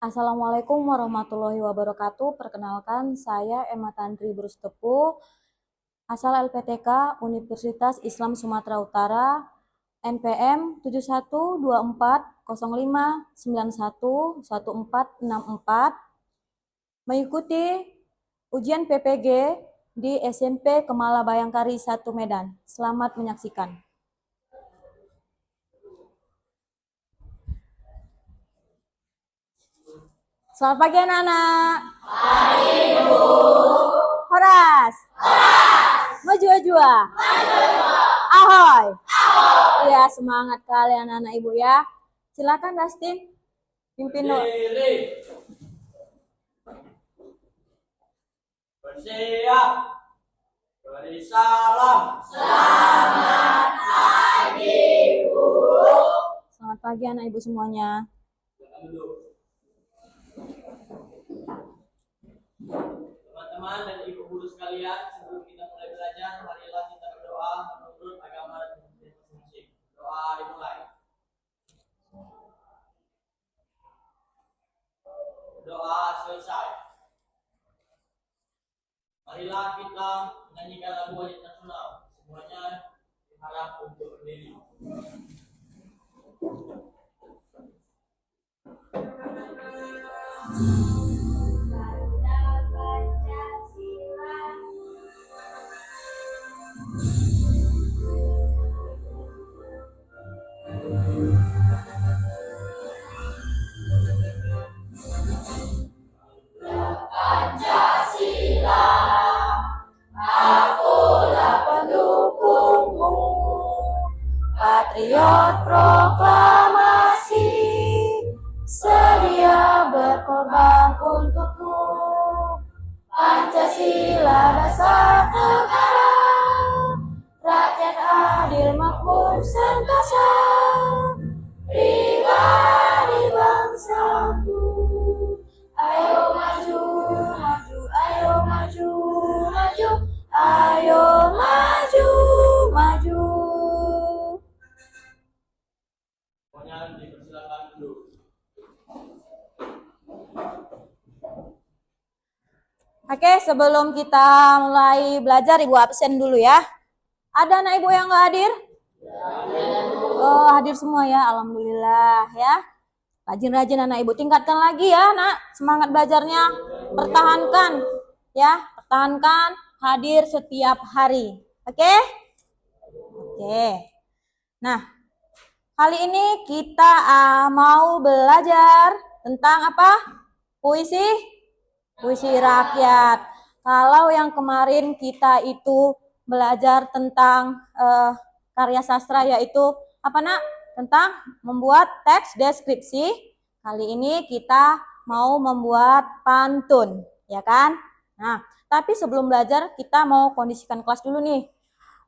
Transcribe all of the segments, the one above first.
Assalamualaikum warahmatullahi wabarakatuh. Perkenalkan, saya Emma Tantri Brustepu, asal LPTK Universitas Islam Sumatera Utara, NPM 712405911464, mengikuti ujian PPG di SMP Kemala Bayangkari 1 Medan. Selamat menyaksikan. Selamat pagi anak-anak. Pagi, Bu. Horas. Maju. Ahoy. Ya, semangat kalian anak Ibu ya. Silakan Dustin pimpin doa. Bersiap. Beri salam. Selamat pagi, Bu. Selamat pagi anak Ibu semuanya. Teman-teman dan ibu guru sekalian, sebelum kita mulai belajar, marilah kita berdoa menurut agama dan masing-masing. Doa dimulai. Doa selesai. Marilah kita menyanyikan lagu wajib nasional. Semuanya diharap untuk berdiri. Pancasila, akulah pendukungmu, Patriot proklamasi, sedia berkorban untukmu. Pancasila dasar negara, rakyat adil makmur sentosa, pribadi bangsaku. Ayo maju, ayo maju, ayo maju. Semuanya dipersilakan dulu. Oke, sebelum kita mulai belajar, Ibu absen dulu ya. Ada anak Ibu yang nggak hadir? Oh, hadir semua ya, alhamdulillah ya. Rajin-rajin anak Ibu, tingkatkan lagi ya nak, semangat belajarnya. Pertahankan ya, pertahankan hadir setiap hari. Oke? Oke. Nah, kali ini kita mau belajar tentang apa? Puisi rakyat. Kalau yang kemarin kita itu belajar tentang karya sastra, yaitu apa nak? Tentang membuat teks deskripsi. Kali ini kita mau membuat pantun, ya kan? Nah, tapi sebelum belajar kita mau kondisikan kelas dulu nih.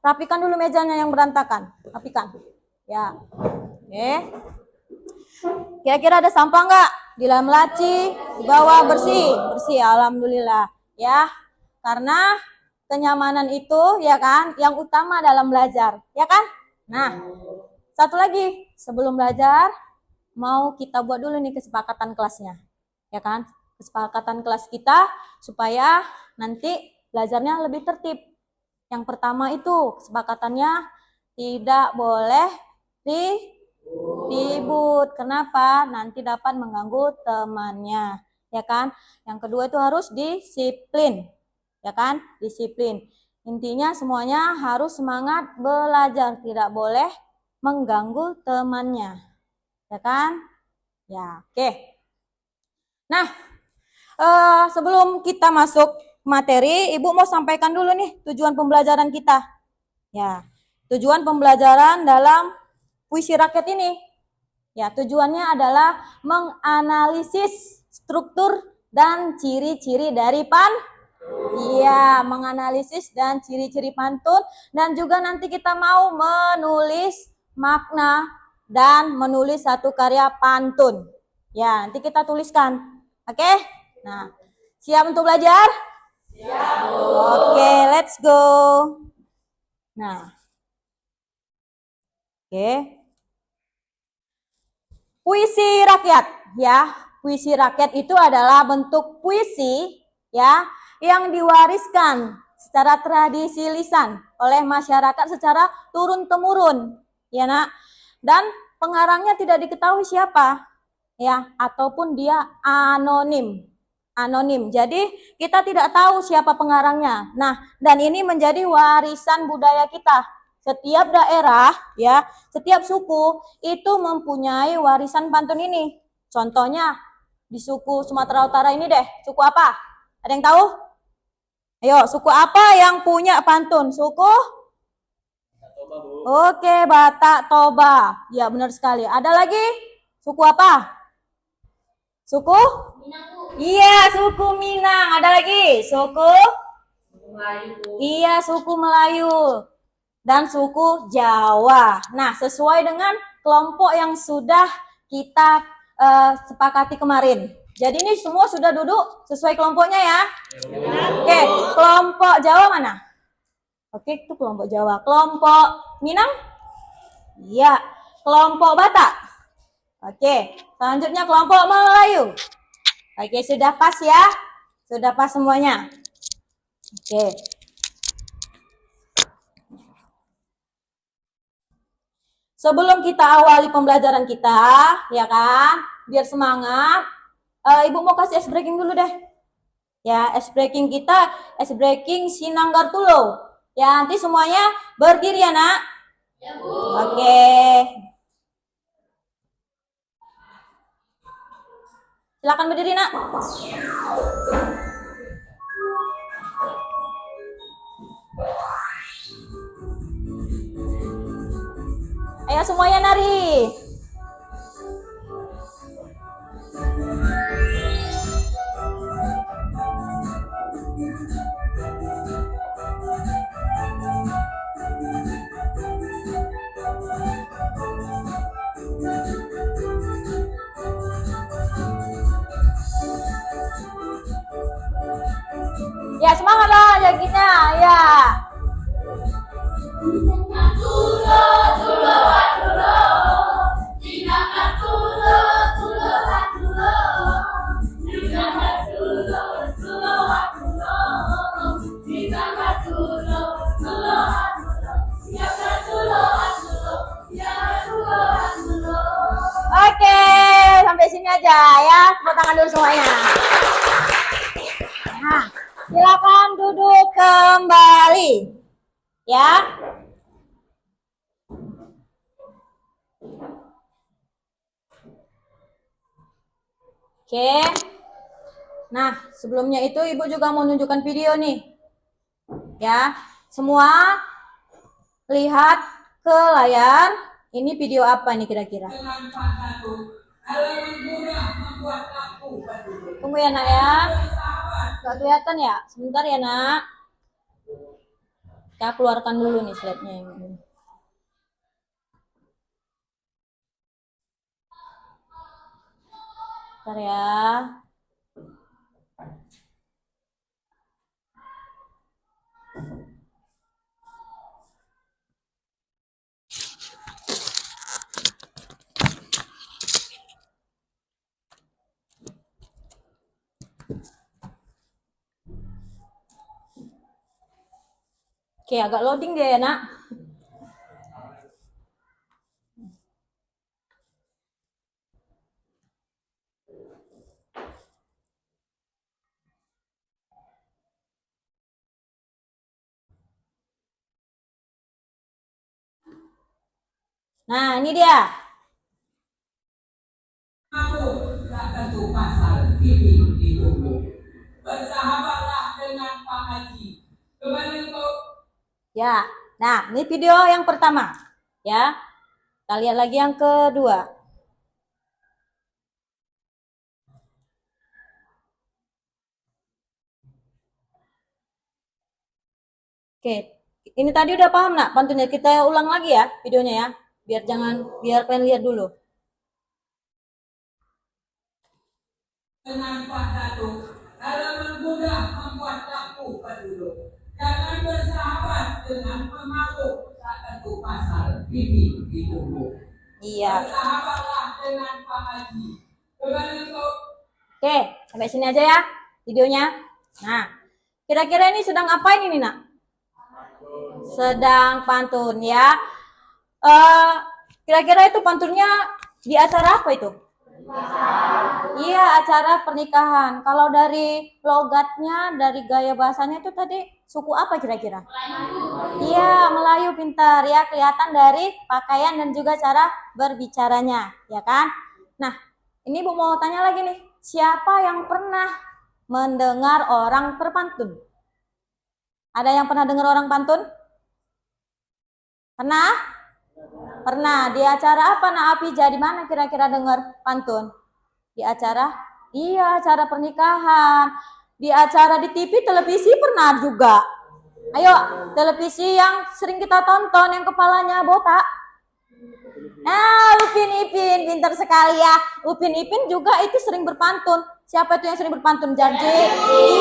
Rapikan dulu mejanya yang berantakan. Rapikan. Ya. Oke. Kira-kira ada sampah nggak? Di dalam laci, di bawah bersih, alhamdulillah ya. Karena kenyamanan itu ya kan yang utama dalam belajar, ya kan? Nah, satu lagi sebelum belajar mau kita buat dulu nih kesepakatan kelasnya, ya kan? Kesepakatan kelas kita supaya nanti belajarnya lebih tertib. Yang pertama itu kesepakatannya tidak boleh ribut. Kenapa? Nanti dapat mengganggu temannya, ya kan? Yang kedua itu harus disiplin, ya kan? Disiplin. Intinya semuanya harus semangat belajar, tidak boleh mengganggu temannya, ya kan? Ya, oke. Nah, sebelum kita masuk materi, Ibu mau sampaikan dulu nih tujuan pembelajaran kita. Ya, tujuan pembelajaran dalam puisi rakyat ini. Ya, tujuannya adalah menganalisis struktur dan ciri-ciri dari Iya, menganalisis dan ciri-ciri pantun, dan juga nanti kita mau menulis makna dan menulis satu karya pantun. Ya, nanti kita tuliskan. Oke? Nah, siap untuk belajar? Siap, Bu. Oke, let's go. Nah. Oke. Puisi rakyat ya. puisi rakyat itu adalah bentuk puisi ya yang diwariskan secara tradisi lisan oleh masyarakat secara turun-temurun, ya Nak. Dan pengarangnya tidak diketahui siapa, ya, ataupun dia anonim. Anonim. Jadi kita tidak tahu siapa pengarangnya. Nah, dan ini menjadi warisan budaya kita. Setiap daerah, ya, setiap suku itu mempunyai warisan pantun ini. Contohnya di suku Sumatera Utara ini deh, suku apa? Ada yang tahu? Ayo, suku apa yang punya pantun? Suku? Toba, Bu. Oke, Batak Toba. Ya, benar sekali. Ada lagi? Suku apa? Suku? Minang, Bu. Iya, suku Minang. Ada lagi? Suku? Melayu, Bu. Iya, suku Melayu. Dan suku Jawa. Nah, sesuai dengan kelompok yang sudah kita sepakati kemarin. Jadi ini semua sudah duduk sesuai kelompoknya ya? Oke, kelompok Jawa mana? Oke, itu kelompok Jawa. Kelompok Minang? Iya. Kelompok Batak? Oke, selanjutnya kelompok Melayu. Oke, sudah pas ya? Sudah pas semuanya? Oke. Sebelum kita awali pembelajaran kita, ya kan? Biar semangat. Ibu mau kasih ice breaking dulu deh. Ya, ice breaking kita, ice breaking Sinanggar Tulo. Ya, nanti semuanya berdiri ya, Nak? Ya, Bu. Oke. Silakan berdiri, Nak. Ayo semuanya nari. Ya, semangat lah jagitnya. Ya. Oke, sampai sini aja ya. Tepuk tangan dulu semuanya. Nah, silakan duduk kembali. Ya. Oke. Nah, sebelumnya itu Ibu juga mau nunjukkan video nih. Ya, semua lihat ke layar. Ini video apa nih kira-kira? Tunggu ya, Nak ya. Gak kelihatan ya? Sebentar ya, Nak. Kita keluarkan dulu nih slide-nya ini. Bentar ya. Oke, agak loading dia ya, Nak. Nah, ini dia. Aku tak tentu pasal ini hidupmu. Bersahabatlah dengan Pak Haji. Kembali untuk Ya. Nah, ini video yang pertama. Ya. Kita lihat lagi yang kedua. Oke. Ini tadi udah paham, Nak? Pantunnya kita ulang lagi ya videonya ya. Biar kalian lihat dulu. dengan Pak Datuk. Halaman mudah membuat kaku penduduk. Jangan bersahabat dengan pemabuk. Tak tentu pasal ini hidupmu. Iya. Bersahabatlah dengan Pak Haji. Kembali untuk Oke, sampai sini aja ya videonya. Nah, kira-kira ini sedang ngapain ini, Nak? Sedang pantun ya. Kira-kira itu pantunnya di acara apa itu? Iya, acara pernikahan. Kalau dari logatnya, dari gaya bahasanya itu tadi suku apa kira-kira? Iya, Melayu pintar ya. Kelihatan dari pakaian dan juga cara berbicaranya, ya kan? Nah, ini Bu mau tanya lagi nih. Siapa yang pernah mendengar orang berpantun? Ada yang pernah dengar orang pantun? Pernah? Pernah. Di acara apa, Nak Apija? Di mana kira-kira dengar pantun? Di acara? Iya, acara pernikahan. Di acara di TV, televisi pernah juga. Ayo, televisi yang sering kita tonton, yang kepalanya botak. Nah, Upin Ipin, pintar sekali ya. Upin Ipin juga itu sering berpantun. Siapa itu yang sering berpantun? Jarji.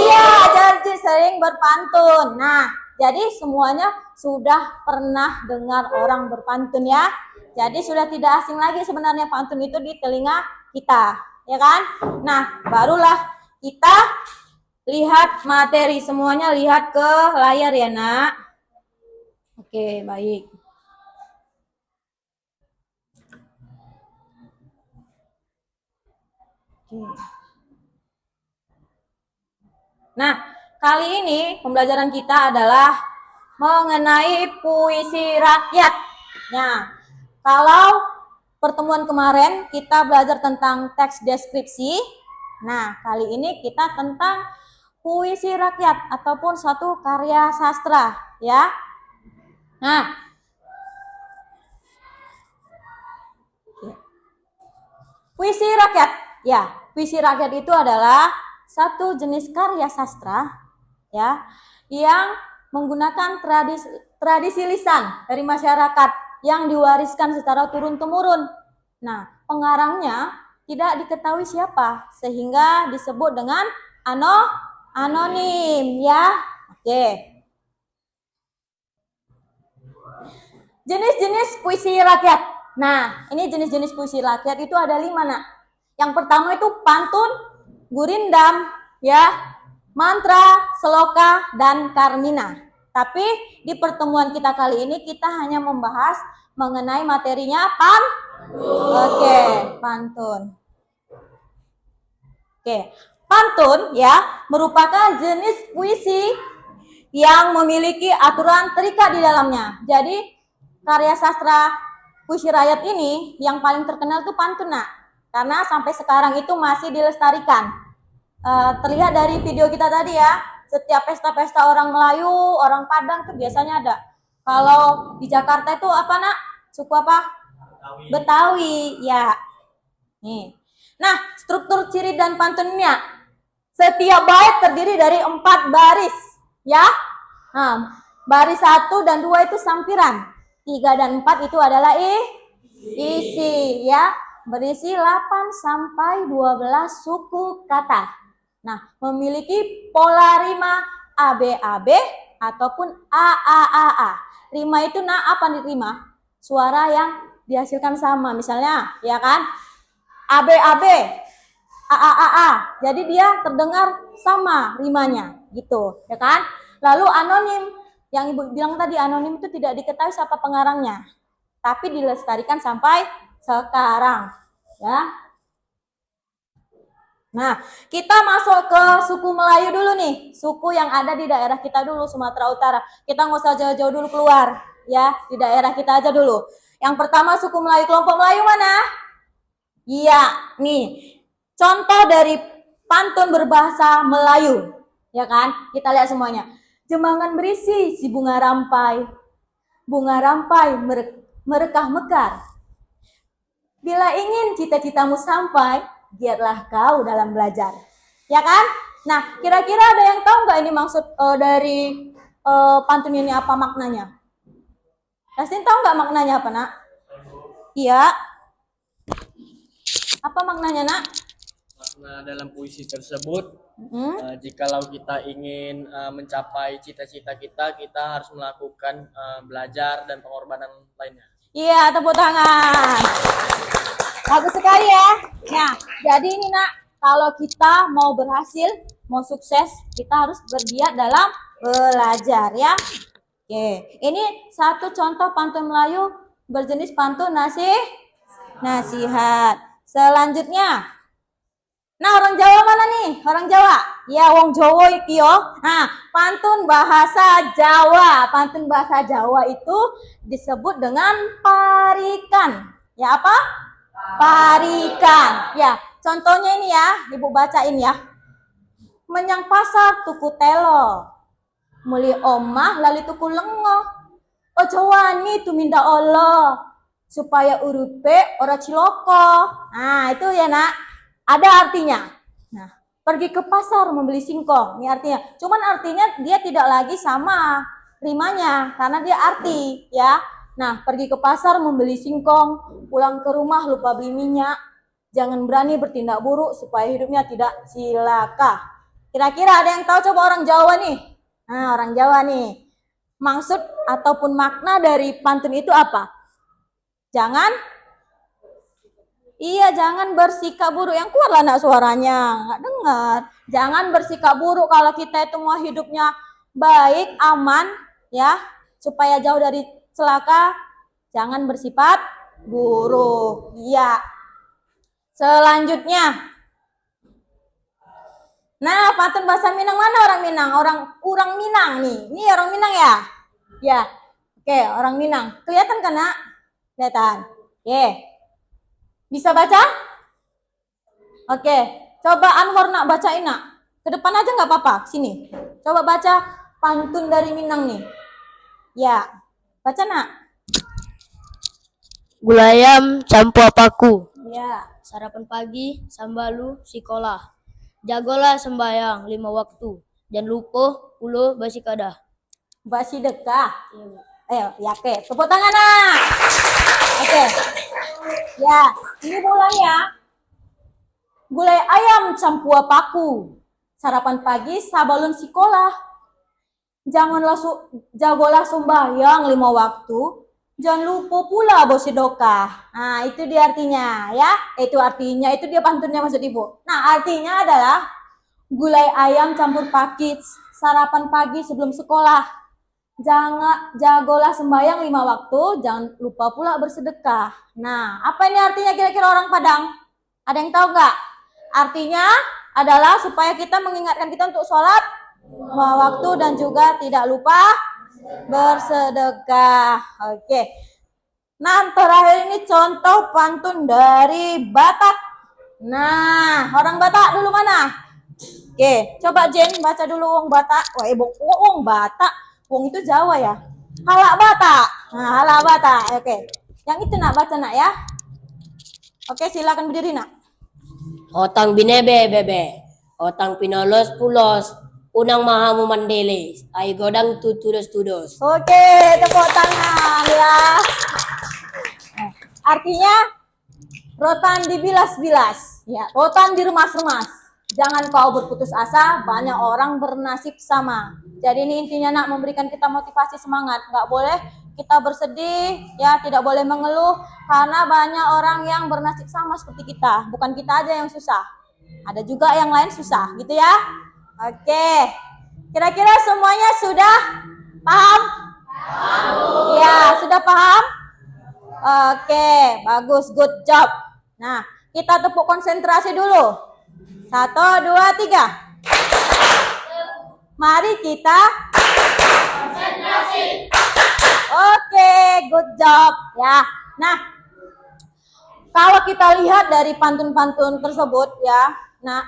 Iya, Jarji sering berpantun. Nah, jadi semuanya sudah pernah dengar orang berpantun ya. Jadi sudah tidak asing lagi sebenarnya pantun itu di telinga kita, ya kan? Nah, barulah kita lihat materi. Semuanya lihat ke layar ya, Nak. Oke, baik. Nah, kali ini pembelajaran kita adalah mengenai puisi rakyat. Nah, kalau pertemuan kemarin kita belajar tentang teks deskripsi, nah kali ini kita tentang puisi rakyat ataupun suatu karya sastra, ya. Nah, puisi rakyat, ya, puisi rakyat itu adalah satu jenis karya sastra, ya, yang menggunakan tradisi lisan dari masyarakat yang diwariskan secara turun-temurun. Nah, pengarangnya tidak diketahui siapa, sehingga disebut dengan anonim, ya. Oke. Jenis-jenis puisi rakyat. Nah, ini jenis-jenis puisi rakyat itu ada 5, Nak. Yang pertama itu pantun, gurindam, ya, mantra, seloka, dan karmina. Tapi di pertemuan kita kali ini kita hanya membahas mengenai materinya Oke, pantun. Oke, pantun ya merupakan jenis puisi yang memiliki aturan terikat di dalamnya. Jadi karya sastra puisi rakyat ini yang paling terkenal itu pantun, Nak. Karena sampai sekarang itu masih dilestarikan. Terlihat dari video kita tadi ya, setiap pesta-pesta orang Melayu, orang Padang tuh biasanya ada. Kalau di Jakarta itu apa, Nak? Suku apa? Betawi, ya. Nih. Nah, struktur ciri dan pantunnya. Setiap bait terdiri dari 4 baris, ya. Nah, baris 1 dan 2 itu sampiran. 3 dan 4 itu adalah isi, ya. Berisi 8 sampai 12 suku kata. Nah, memiliki pola rima ABAB ataupun AAAA. Rima itu apa nih rima? Suara yang dihasilkan sama, misalnya, ya kan? ABAB, AAAA. Jadi dia terdengar sama rimanya, gitu, ya kan? Lalu anonim, yang Ibu bilang tadi anonim itu tidak diketahui siapa pengarangnya, tapi dilestarikan sampai sekarang, ya. Nah, kita masuk ke suku Melayu dulu nih, suku yang ada di daerah kita dulu, Sumatera Utara. Kita nggak usah jauh-jauh dulu keluar, ya, di daerah kita aja dulu. Yang pertama suku Melayu, kelompok Melayu mana? Iya, nih, contoh dari pantun berbahasa Melayu, ya kan? Kita lihat semuanya. Jemangan berisi si bunga rampai merekah mekar. Bila ingin cita-citamu sampai, giatlah kau dalam belajar. Ya kan? Nah, kira-kira ada yang tahu nggak ini maksud dari pantun ini apa maknanya? Justin tahu nggak maknanya apa, Nak? Iya. Apa maknanya, Nak? Makna dalam puisi tersebut, jikalau kita ingin mencapai cita-cita kita, kita harus melakukan belajar dan pengorbanan lainnya. Iya, tepuk tangan. Bagus sekali ya. Nah, jadi ini, Nak, kalau kita mau berhasil, mau sukses, kita harus bergiat dalam belajar ya. Oke, ini satu contoh pantun Melayu berjenis pantun nasihat. Selanjutnya, nah orang Jawa mana nih? Orang Jawa? Ya, wong Jawa iki yo. Nah, pantun bahasa Jawa. Pantun bahasa Jawa itu disebut dengan parikan. Ya apa? Parikan. Ya, contohnya ini ya, Ibu bacain ya. Menyang pasar tuku telo. Muli omah lali tuku lengo. Ojo wani tuminda Allah supaya urupe ora ciloko. Nah, itu ya, Nak. Ada artinya. Nah, pergi ke pasar membeli singkong. Ini artinya. Cuman artinya dia tidak lagi sama rimanya karena dia arti, ya. Nah, pergi ke pasar membeli singkong, pulang ke rumah lupa beli minyak. Jangan berani bertindak buruk supaya hidupnya tidak cilaka. Kira-kira ada yang tahu coba orang Jawa nih? Nah, orang Jawa nih. Maksud ataupun makna dari pantun itu apa? Jangan bersikap buruk. Yang kuat lah nak suaranya. Nggak dengar. Jangan bersikap buruk kalau kita itu mau hidupnya baik, aman, ya. Supaya jauh dari celaka. Jangan bersifat buruk. Iya. Selanjutnya. Nah, pantun bahasa Minang mana orang Minang? Orang Minang nih. Ini orang Minang ya? Ya. Oke, orang Minang. Kelihatan kan, Nak? Kelihatan. Oke. Bisa baca? Oke. Coba Anwar nak bacain, Nak. Ke depan aja nggak apa-apa. Sini. Coba baca pantun dari Minang nih. Ya. Baca, Nak. Gulayam campu apaku, Ya. sarapan pagi sambalu sekolah. Jagolah sembayang 5 waktu, dan lupa ulo basi kadah. Basi dekah. Ayo, ya oke. Tepuk tangan, Nak. Oke. Ya, ini mulai ya. Gulai ayam campur paku. Sarapan pagi sabalun sekolah. Jagolah sembahyang 5 waktu. Jangan lupa pula bosi dokah. Nah, itu dia artinya ya. Itu artinya, itu dia pantunnya maksud Ibu. Nah, artinya adalah gulai ayam campur pagi sarapan pagi sebelum sekolah. Jangan jagolah sembahyang 5 waktu, jangan lupa pula bersedekah. Nah, apa ini artinya kira-kira orang Padang? Ada yang tahu nggak? Artinya adalah supaya kita mengingatkan kita untuk sholat 5 waktu dan juga tidak lupa bersedekah. Oke. Nah, terakhir ini contoh pantun dari Batak. Nah, orang Batak dulu mana? Oke, coba Jen baca dulu wong Batak. Wah, ibu wong Batak. Wong itu Jawa ya. Halak Batak. Nah, halak Batak. Oke. Yang itu nak baca nak ya. Oke, silakan berdiri nak. Otang binebe bebe, otang pinolos pulos, unang mahamu mandele, ay godang tutudos-tudos. Oke, tepuk tangan ya. Artinya rotan dibilas-bilas, ya. Rotan diremas-remas. Jangan kau berputus asa, banyak orang bernasib sama. Jadi ini intinya nak memberikan kita motivasi semangat. Nggak boleh kita bersedih, ya tidak boleh mengeluh karena banyak orang yang bernasib sama seperti kita. Bukan kita aja yang susah, ada juga yang lain susah, gitu ya. Oke, kira-kira semuanya sudah paham? Ya, sudah paham? Oke, bagus, good job. Nah, kita tepuk konsentrasi dulu. 1, 2, 3. Mari kita konsentrasi. Oke, good job ya. Nah, kalau kita lihat dari pantun-pantun tersebut ya, nah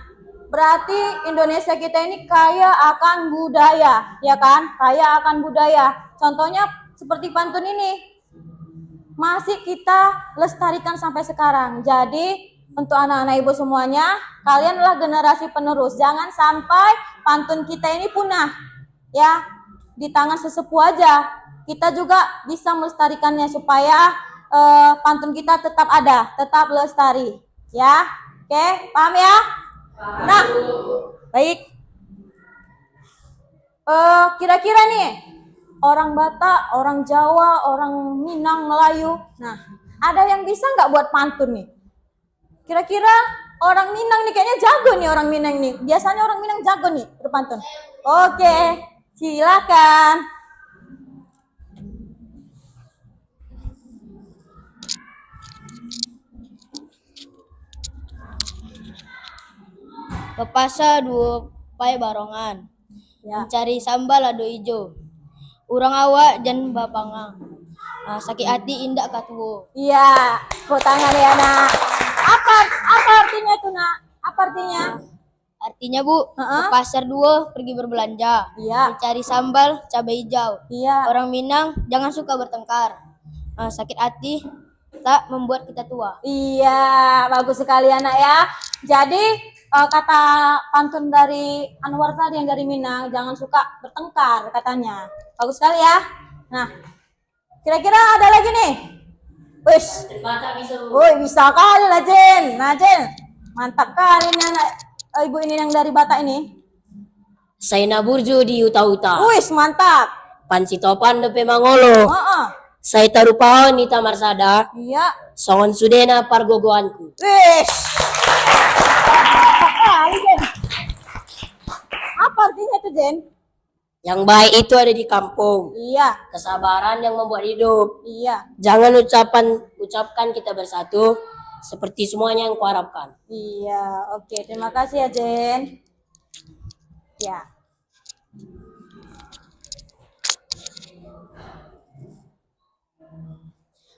berarti Indonesia kita ini kaya akan budaya, ya kan? Kaya akan budaya. Contohnya seperti pantun ini masih kita lestarikan sampai sekarang. Jadi untuk anak-anak ibu semuanya, kalianlah generasi penerus. Jangan sampai pantun kita ini punah, ya di tangan sesepuh aja. Kita juga bisa melestarikannya supaya pantun kita tetap ada, tetap lestari, ya. Oke, paham ya? Nah, baik. Kira-kira nih, orang Batak, orang Jawa, orang Minang, Melayu. Nah, ada yang bisa nggak buat pantun nih? Kira-kira orang Minang nih, kayaknya jago nih orang Minang nih. Biasanya orang Minang jago nih berpantun. Oke, silakan. Ke pasar dua pai barongan, Ya. mencari sambal lado ijo. Urang awak jan bapangang, sakit hati indak katuo. Iya, kau tangan ya nak. Apa artinya itu nak? Apa artinya? Artinya Bu, ke pasar dua pergi berbelanja, Iya. mencari sambal cabai hijau. Iya. Orang Minang jangan suka bertengkar. Sakit hati tak membuat kita tua. Iya, bagus sekali anak ya. Jadi kata pantun dari Anwar tadi yang dari Minang, jangan suka bertengkar katanya. Bagus sekali ya. Nah, kira-kira ada lagi nih? Wis. Woi, bisa kali lah Jen. Nah Jen, mantap kali nih anak ibu ini yang dari Batak ini. Saya naburjo di uta-uta. Wis, mantap. Pansitopan depe mangolo. Heeh. Saya tarupaon ni tamarsada. Iya. Songon sudena pargogoanku. Wis. Kali Jen. Apa artinya itu Jen? Yang baik itu ada di kampung. Iya. Kesabaran yang membuat hidup. Iya. Jangan ucapkan kita bersatu seperti semuanya yang kuharapkan. Iya, oke. Terima kasih ya, Jen. Ya.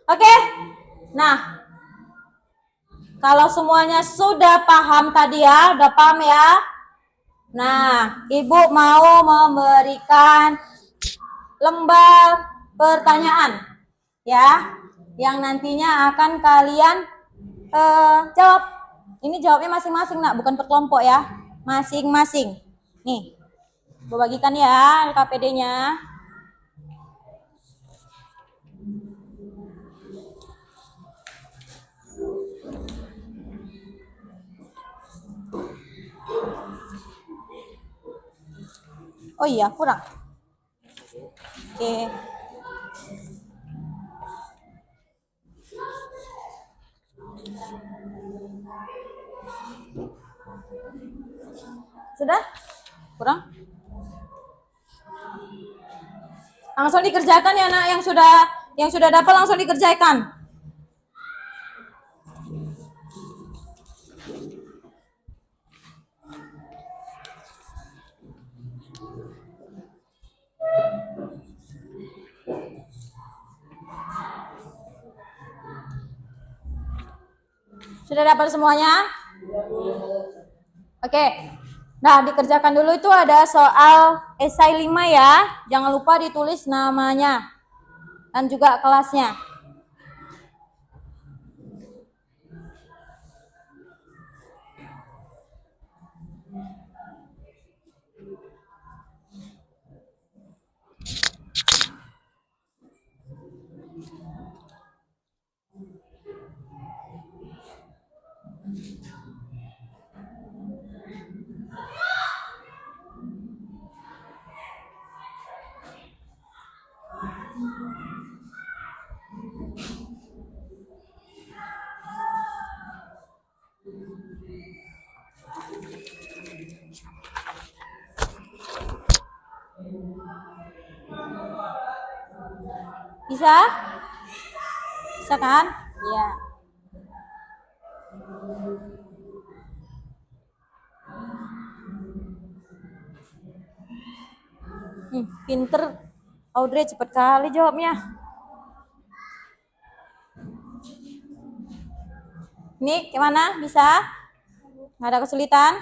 Oke. Nah, kalau semuanya sudah paham tadi ya, udah paham ya. Nah, Ibu mau memberikan lembar pertanyaan ya, yang nantinya akan kalian jawab. Ini jawabnya masing-masing nak, bukan per kelompok ya, masing-masing. Nih, gue bagikan ya LKPD-nya. Oh iya, kurang. Oke. Sudah? Kurang? Langsung dikerjakan ya nak, yang sudah dapat langsung dikerjakan. Sudah dapat semuanya? Oke. Nah, dikerjakan dulu itu ada soal esai 5 ya. Jangan lupa ditulis namanya dan juga kelasnya. Bisa? Bisa kan? Iya. Pinter. Audrey cepet kali jawabnya. Ini gimana? Bisa? Nggak ada kesulitan?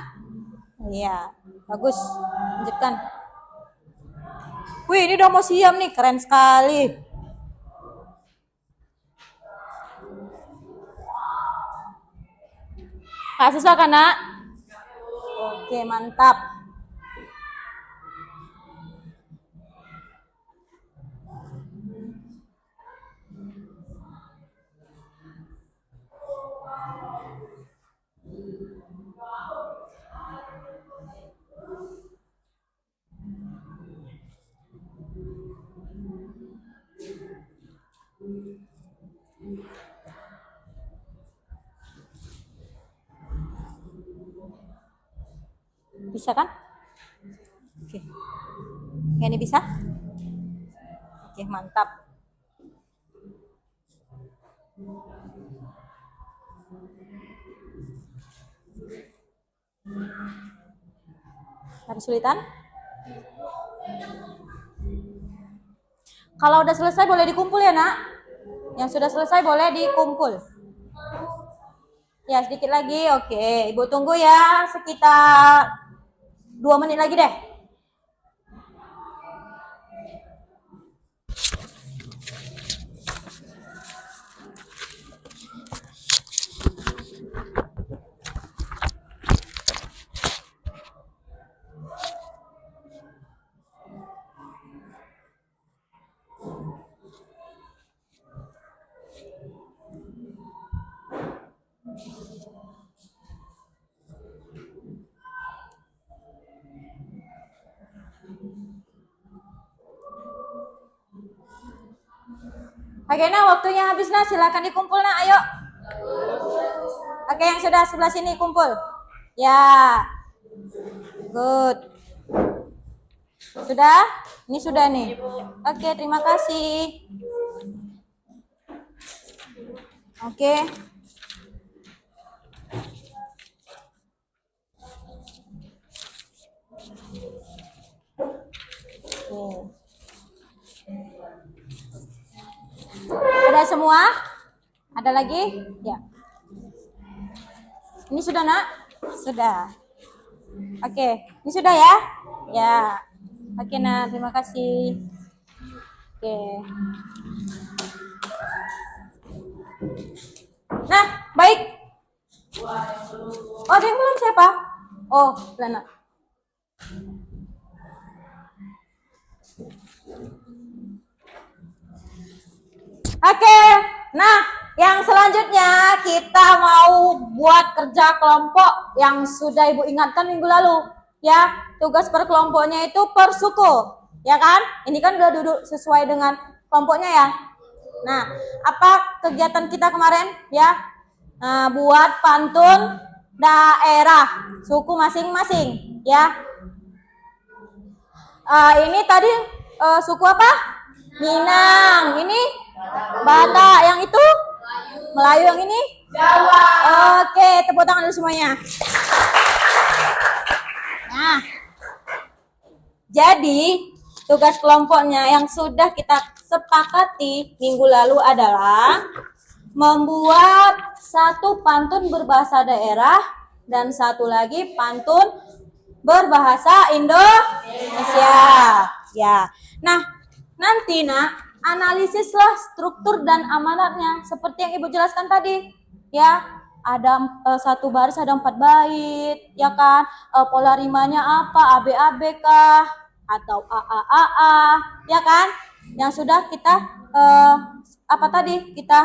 Iya. Bagus. Lanjutkan. Wih, ini udah mau siap nih. Keren sekali. Kak susah kan nak? Oke, mantap. Bisa kan? Oke. Ya, ini bisa? Oke, mantap. Ada kesulitan? Kalau udah selesai boleh dikumpul ya, Nak? Yang sudah selesai boleh dikumpul. Ya, sedikit lagi. Oke, Ibu tunggu ya sekitar 2 menit lagi deh. Oke, nah waktunya habis, nah silakan dikumpul, nah ayo. Oke, yang sudah sebelah sini kumpul. Ya, good. Sudah? Ini sudah nih. Oke, terima kasih. Oke. Sudah semua? Ada lagi? Ya. Ini sudah, Nak? Sudah. Oke, ini sudah ya? Ya. Oke, Nak, terima kasih. Oke. Nah, baik. Oh, ada yang belum siapa? Oh, Lana. Oke, nah yang selanjutnya kita mau buat kerja kelompok yang sudah Ibu ingatkan minggu lalu. Ya, tugas per kelompoknya itu per suku. Ya kan? Ini kan udah duduk sesuai dengan kelompoknya ya. Nah, apa kegiatan kita kemarin? Ya, buat pantun daerah suku masing-masing. Ya, ini tadi suku apa? Minang. Ini Batak. Yang itu Melayu. Yang ini Jawa. Oke, tepuk tangan dulu semuanya. Nah, jadi tugas kelompoknya yang sudah kita sepakati minggu lalu adalah membuat satu pantun berbahasa daerah dan satu lagi pantun berbahasa Indonesia. Ya. Nah, nanti analisislah struktur dan amanatnya seperti yang Ibu jelaskan tadi. Ya, ada satu baris ada 4 bait, ya kan? Pola rimanya apa? ABAB kah? Atau AAAA, ya kan? Yang sudah kita kita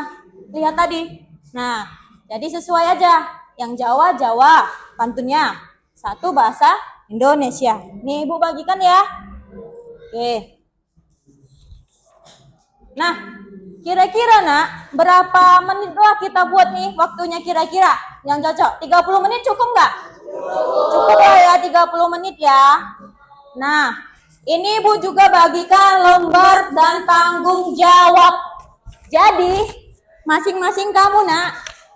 lihat tadi. Nah, jadi sesuai aja. Yang Jawa Jawa pantunnya, satu bahasa Indonesia. Nih Ibu bagikan ya. Oke. Nah, kira-kira berapa menit lah kita buat nih waktunya kira-kira yang cocok? 30 menit cukup nggak? Cukup lah ya 30 menit ya. Nah, ini Ibu juga bagikan lembar dan tanggung jawab. Jadi, masing-masing kamu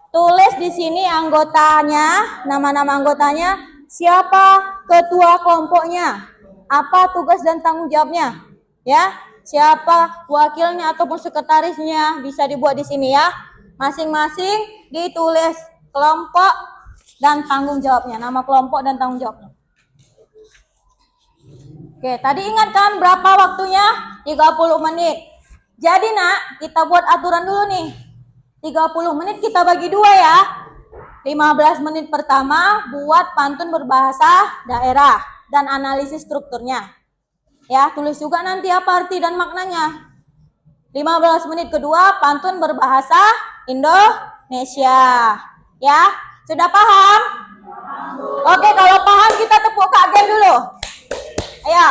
tulis di sini anggotanya, nama-nama anggotanya, siapa ketua kelompoknya, apa tugas dan tanggung jawabnya, ya, siapa wakilnya ataupun sekretarisnya bisa dibuat di sini ya. Masing-masing ditulis kelompok dan tanggung jawabnya, nama kelompok dan tanggung jawabnya. Oke, tadi ingat kan berapa waktunya? 30 menit. Jadi kita buat aturan dulu nih. 30 menit kita bagi 2 ya. 15 menit pertama buat pantun berbahasa daerah dan analisis strukturnya. Ya, tulis juga nanti apa arti dan maknanya. 15 menit kedua pantun berbahasa Indonesia. Ya, sudah paham? Oke, kalau paham kita tepuk Kak Gen dulu. Ayo,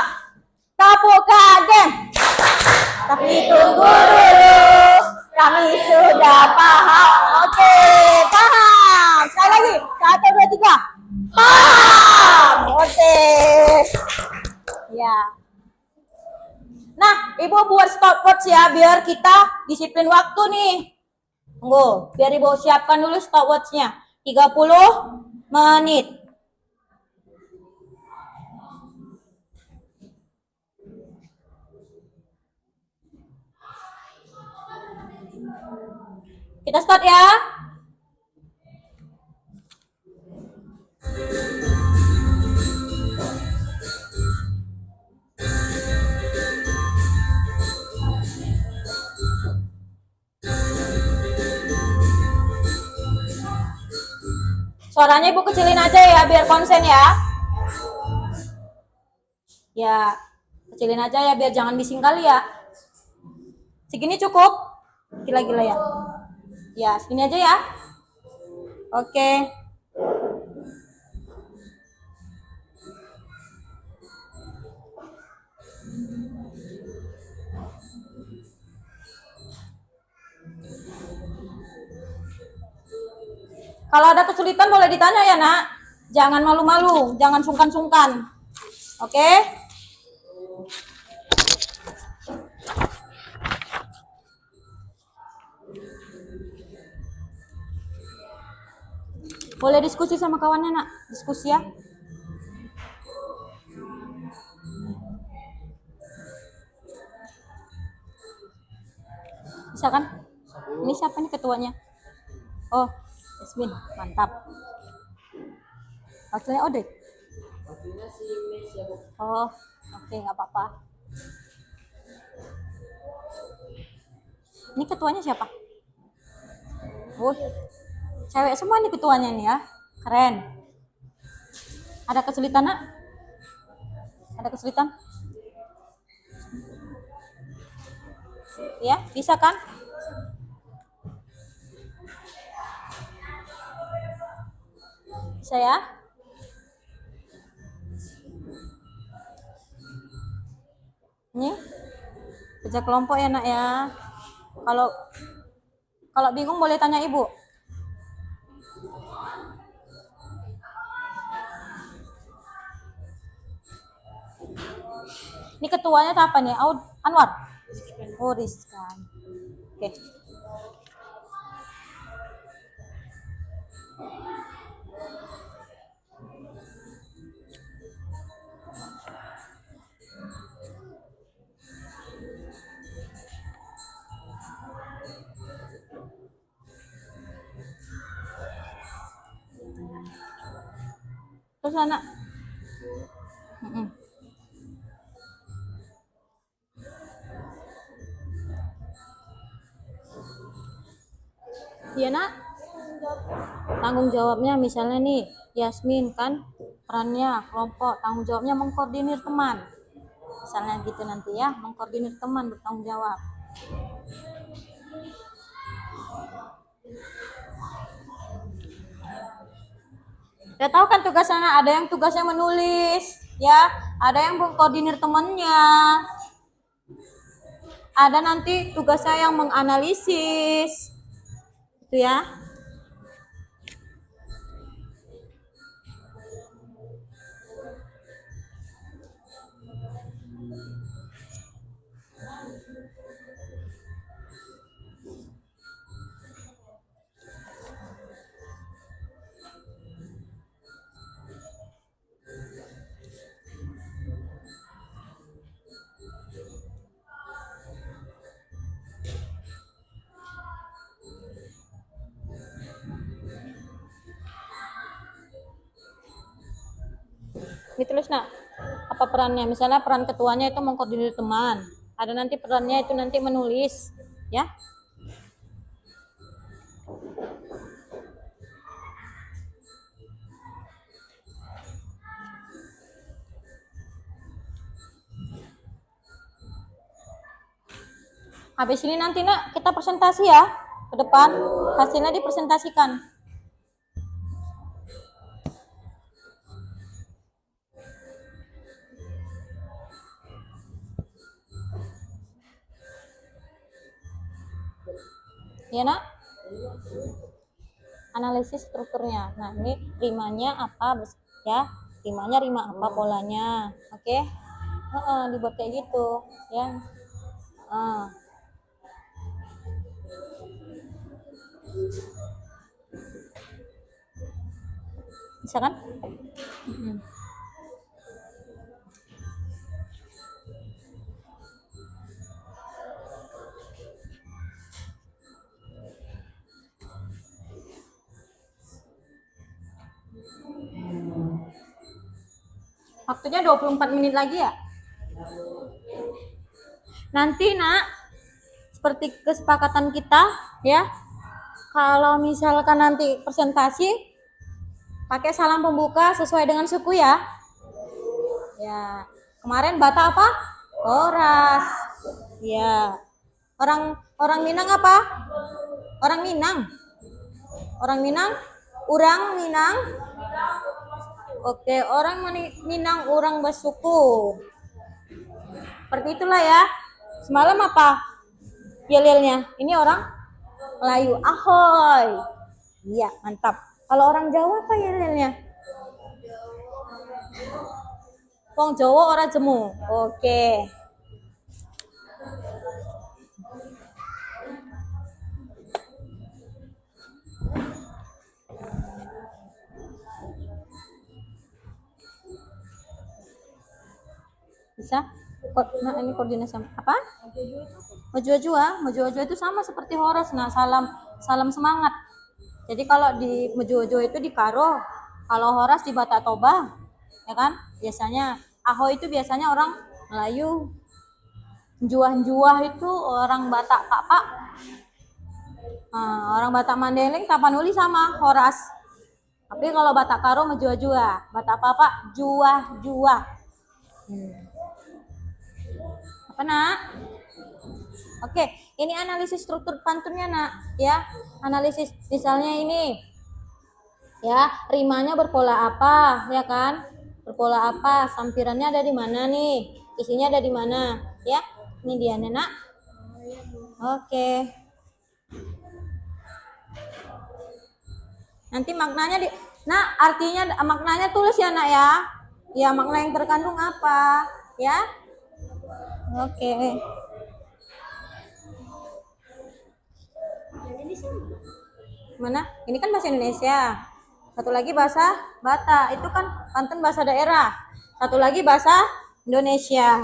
tepuk Kak Gen. Tapi tunggu dulu, kami sudah paham. Oke, paham. Sekali lagi, 1, 2, 3. Paham. Oke. Ya. Nah, Ibu buat stopwatch ya, biar kita disiplin waktu nih. Tunggu, biar Ibu siapkan dulu stopwatchnya. 30 menit. Kita start ya. Suaranya Ibu kecilin aja ya, biar konsen ya. Ya, kecilin aja ya, biar jangan bising kali ya. Segini cukup? Gila-gila ya. Ya, segini aja ya. Oke. Kalau ada kesulitan boleh ditanya ya, Nak. Jangan malu-malu, jangan sungkan-sungkan. Oke? Boleh diskusi sama kawannya, Nak. Diskusi ya. Bisa kan? Ini siapa nih ketuanya? Oh, Yasmin. Mantap. Wakilnya Ode? Wakilnya si Miss ya, Bu. Oh, oke, nggak apa-apa. Ini ketuanya siapa? Oh, cewek semua nih ketuanya nih ya. Keren. Ada kesulitan, Nak? Ada kesulitan? Ya, bisa kan? Bisa ya? Ini kerja kelompok ya, Nak ya. Kalau bingung boleh tanya Ibu. Ini ketuanya apa nih? Anwar. Oh, Rizkan. Oke. Terus anak. Iya, Nak. Tanggung jawabnya misalnya nih, Yasmin kan perannya kelompok, tanggung jawabnya mengkoordinir teman. Misalnya gitu nanti ya, mengkoordinir teman, bertanggung jawab. Udah tahu kan tugasnya, ada yang tugasnya menulis, ya, ada yang mengkoordinir temannya. Ada nanti tugasnya yang menganalisis. Itu ya. Ini tulis, Nak, apa perannya? Misalnya peran ketuanya itu mengkoordinir teman. Ada nanti perannya itu nanti menulis, ya. Habis ini nanti, Nak, kita presentasi ya ke depan. Hasilnya dipresentasikan. Ya, Nak? Analisis strukturnya. Nah, ini rimanya apa, ya? Rimanya rima apa polanya. Oke? Dibuat kayak gitu, ya. Ah. Bisa kan? Mm-mm. Waktunya 24 menit lagi ya. Nanti nak, seperti kesepakatan kita ya, kalau misalkan nanti presentasi pakai salam pembuka sesuai dengan suku ya. Ya, kemarin Batak apa? Horas. Ya. Orang Minang apa? Orang Minang. Orang Minang? Urang Minang? Oke, orang Minang orang bersuku. Seperti itulah ya. Semalam apa? Yel-yelnya. Ini orang Melayu. Ahoy. Iya, mantap. Kalau orang Jawa apa yel-yelnya? Wong Jawa ora jemu. Oke. Bisa? Nah, ini koordinasi apa? Mojo-ojo itu sama seperti horas. Nah, salam semangat. Jadi kalau di mojo-ojo itu di Karo, kalau horas di Batak Toba, ya kan? Biasanya Aho itu biasanya orang Melayu. Juah itu orang Batak Pak. Nah, orang Batak Mandailing Tapanuli sama horas. Tapi kalau Batak Karo menjua-jua, Batak Papa juah. Apa nak? Oke, ini analisis struktur pantunnya nak, ya. Analisis misalnya ini, ya, rimanya berpola apa, ya kan? Berpola apa? Sampirannya ada di mana nih? Isinya ada di mana? Ya, ini dia nak. Oke. Nanti maknanya artinya maknanya tulis ya nak ya. Ya, makna yang terkandung apa? Ya. Oke. Mana? Ini kan bahasa Indonesia. Satu lagi bahasa Batak. Itu kan pantun bahasa daerah. Satu lagi bahasa Indonesia.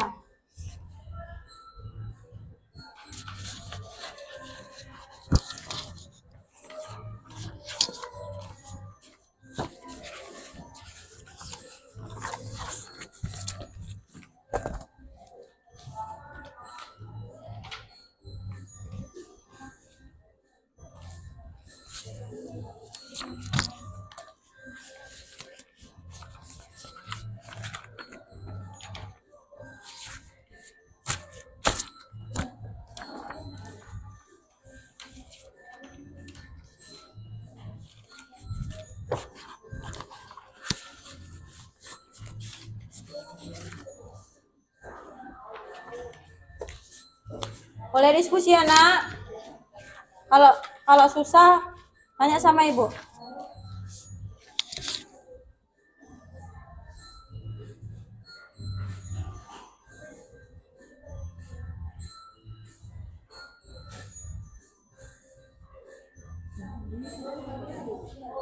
Boleh diskusi ya nak. Kalau susah tanya sama ibu.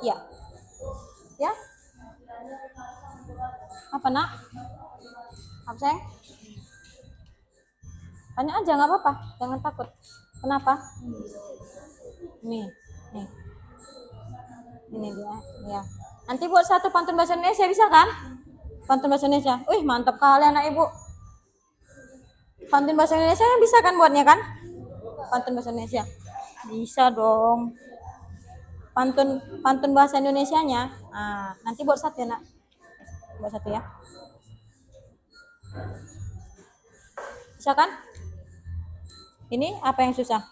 Ya. Ya. Apa nak? Apa sayang? Tanya aja nggak apa-apa, jangan takut. Kenapa? Nih. Ini dia, ya. Nanti buat satu pantun bahasa Indonesia bisa kan? Pantun bahasa Indonesia. Wih, mantap kali anak ibu. Pantun bahasa Indonesia yang bisa kan buatnya kan? Pantun bahasa Indonesia. Bisa dong. Pantun bahasa Indonesianya. Nah, nanti buat satu ya, nak. Buat satu ya. Bisa kan? Ini apa yang susah?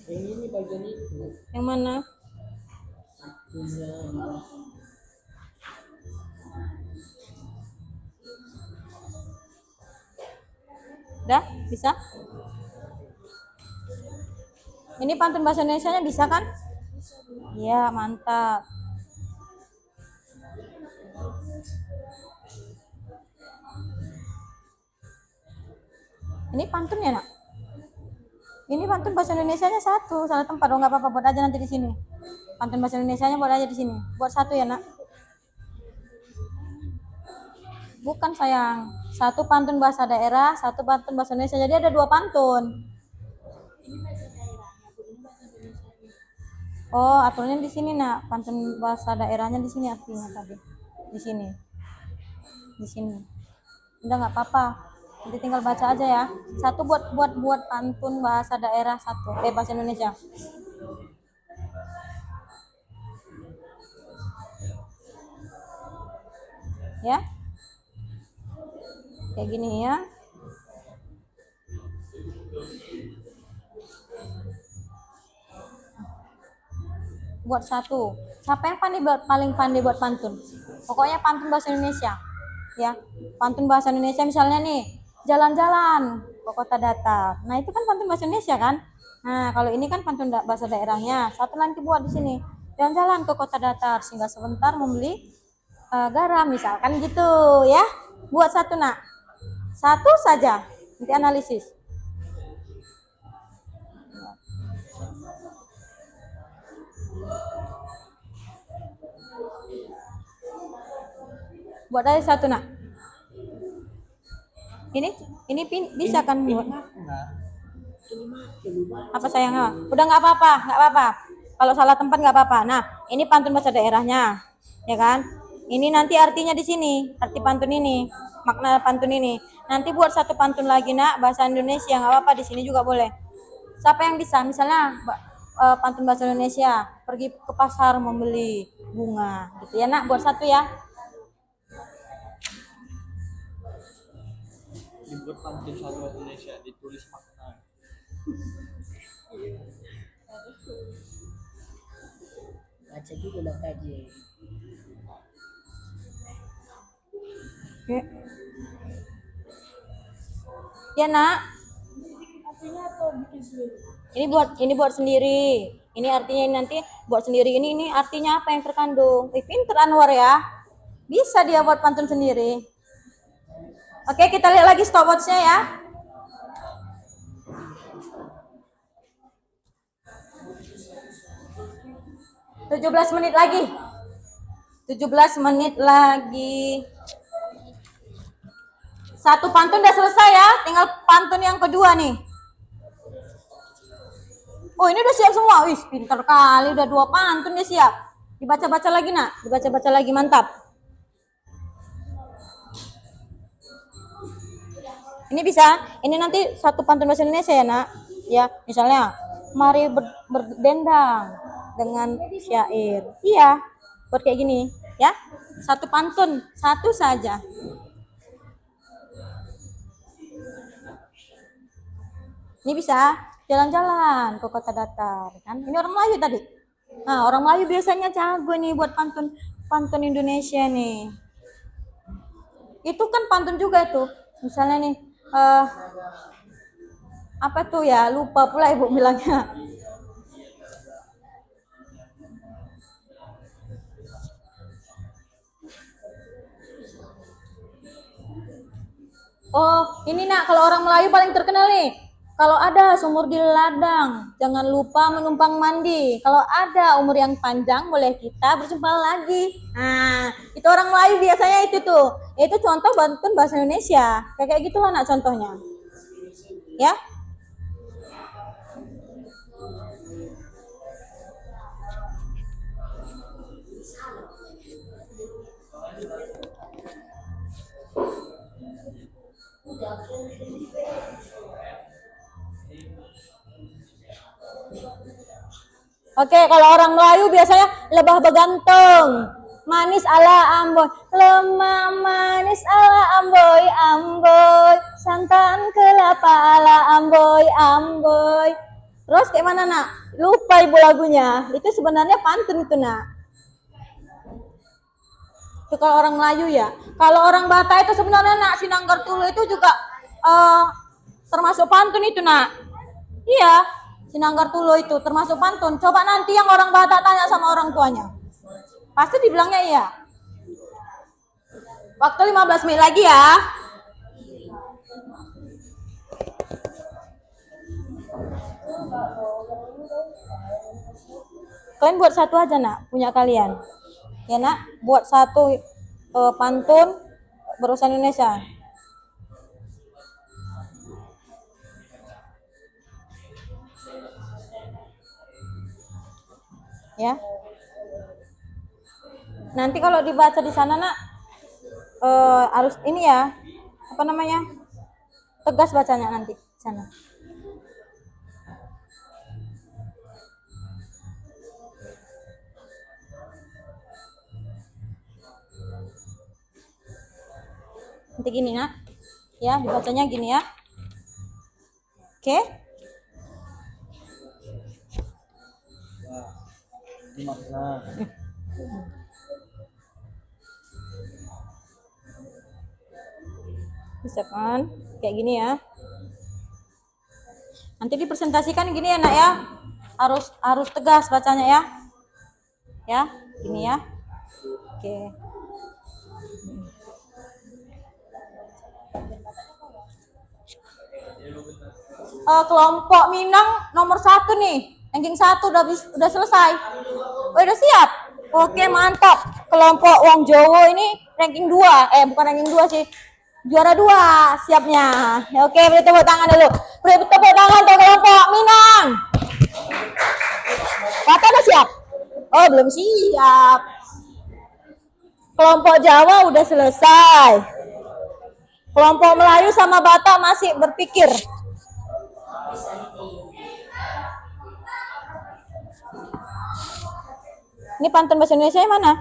Ini bagian itu. Yang mana? Udah? Bisa? Ini pantun bahasa Indonesianya bisa kan? Iya, mantap. Ini pantun ya nak? Ini pantun bahasa Indonesianya satu, salah tempat. Oh nggak apa-apa, buat aja nanti di sini. Pantun bahasa Indonesianya buat aja di sini. Buat satu ya nak? Bukan sayang, satu pantun bahasa daerah, satu pantun bahasa Indonesia. Jadi ada 2 pantun. Oh, aturannya di sini nak. Pantun bahasa daerahnya di sini artinya tadi. Di sini. Di sini. Udah nggak apa-apa. Nanti tinggal baca aja ya. Satu buat pantun bahasa daerah satu. Bahasa Indonesia. Ya. Kayak gini ya. Buat satu. Siapa yang paling pandai buat pantun? Pokoknya pantun bahasa Indonesia. Ya. Pantun bahasa Indonesia misalnya nih, jalan-jalan ke kota datar. Nah, itu kan pantun bahasa Indonesia kan? Nah, kalau ini kan pantun bahasa daerahnya. Satu nanti buat di sini. Jalan-jalan ke kota datar sehingga sebentar membeli garam misalkan gitu ya. Buat satu nak. Satu saja. Nanti analisis. Buat aja satu nak. Ini bisa kan buat? Apa sayang? Udah nggak apa-apa. Kalau salah tempat nggak apa-apa. Nah, ini pantun bahasa daerahnya, ya kan? Ini nanti artinya di sini, arti pantun ini, makna pantun ini. Nanti buat satu pantun lagi nak, bahasa Indonesia nggak apa-apa, di sini juga boleh. Siapa yang bisa? Misalnya pantun bahasa Indonesia, pergi ke pasar membeli bunga, gitu ya nak. Buat satu ya. Dibuat pantun satu bahasa Indonesia, ditulis makna. Baca juga nak kaji. Ya nak. Ini buat sendiri. Ini artinya ini nanti buat sendiri. Ini artinya apa yang terkandung? Pinter Anwar ya. Bisa dia buat pantun sendiri. Oke, kita lihat lagi stopwatch-nya ya. (17 menit lagi. 17 menit lagi. Satu pantun udah selesai ya. Tinggal pantun yang kedua nih. Oh, ini udah siap semua. Wih, pintar kali. Udah 2 pantun dia siap. Dibaca-baca lagi nak. Dibaca-baca lagi, mantap. Ini bisa, ini nanti satu pantun bahasa Indonesia ya nak. Ya, misalnya, mari berdendang dengan syair. Iya, buat kayak gini, ya. Satu pantun, satu saja. Ini bisa jalan-jalan ke kota datar, kan? Ini orang Melayu tadi. Nah, orang Melayu biasanya jago nih buat pantun Indonesia nih. Itu kan pantun juga tuh. Misalnya nih, apa tuh ya, lupa pula ibu bilangnya. Oh, ini nak, kalau orang Melayu paling terkenal nih. Kalau ada sumur di ladang, jangan lupa menumpang mandi. Kalau ada umur yang panjang, boleh kita berjumpa lagi. Nah, itu orang Melayu biasanya itu tuh. Itu contoh pantun bahasa Indonesia. Kayak gitu lah nak contohnya. Ya. Oke, kalau orang Melayu biasanya lebah begantung, manis ala amboy, lemah manis ala amboy, amboy, santan kelapa ala amboy, amboy. Terus kayak mana nak? Lupa ibu lagunya. Itu sebenarnya pantun itu nak. Itu kalau orang Melayu ya. Kalau orang Batak itu sebenarnya nak, Sinanggar Tulu itu juga termasuk pantun itu nak. Iya. Sinanggar Tulu itu termasuk pantun. Coba nanti yang orang Batak tanya sama orang tuanya. Pasti dibilangnya iya. Waktu 15 menit lagi ya. Kalian buat satu aja nak, punya kalian. Ya nak, buat satu pantun berbahasa Indonesia. Ya. Nanti kalau dibaca di sana nak, harus ini ya, apa namanya? Tegas bacanya nanti di sana. Nanti gini nak, ya dibacanya gini ya. Oke? Makna. Bisa kan? Kayak gini ya. Nanti dipresentasikan gini ya nak ya. Harus tegas bacanya ya. Ya, gini ya. Oke. Kelompok Minang nomor 1 nih, ranking 1 udah selesai. Oh, udah siap. Oke, mantap. Kelompok Wong Jowo ini ranking 2, bukan ranking 2 sih, juara 2 siapnya. Oke, beri tepuk tangan dulu. Beri tepuk tangan untuk kelompok Minang. Kata udah siap? Oh, belum siap. Kelompok Jawa udah selesai. Kelompok Melayu sama Batak masih berpikir. Ini pantun bahasa Indonesia yang mana?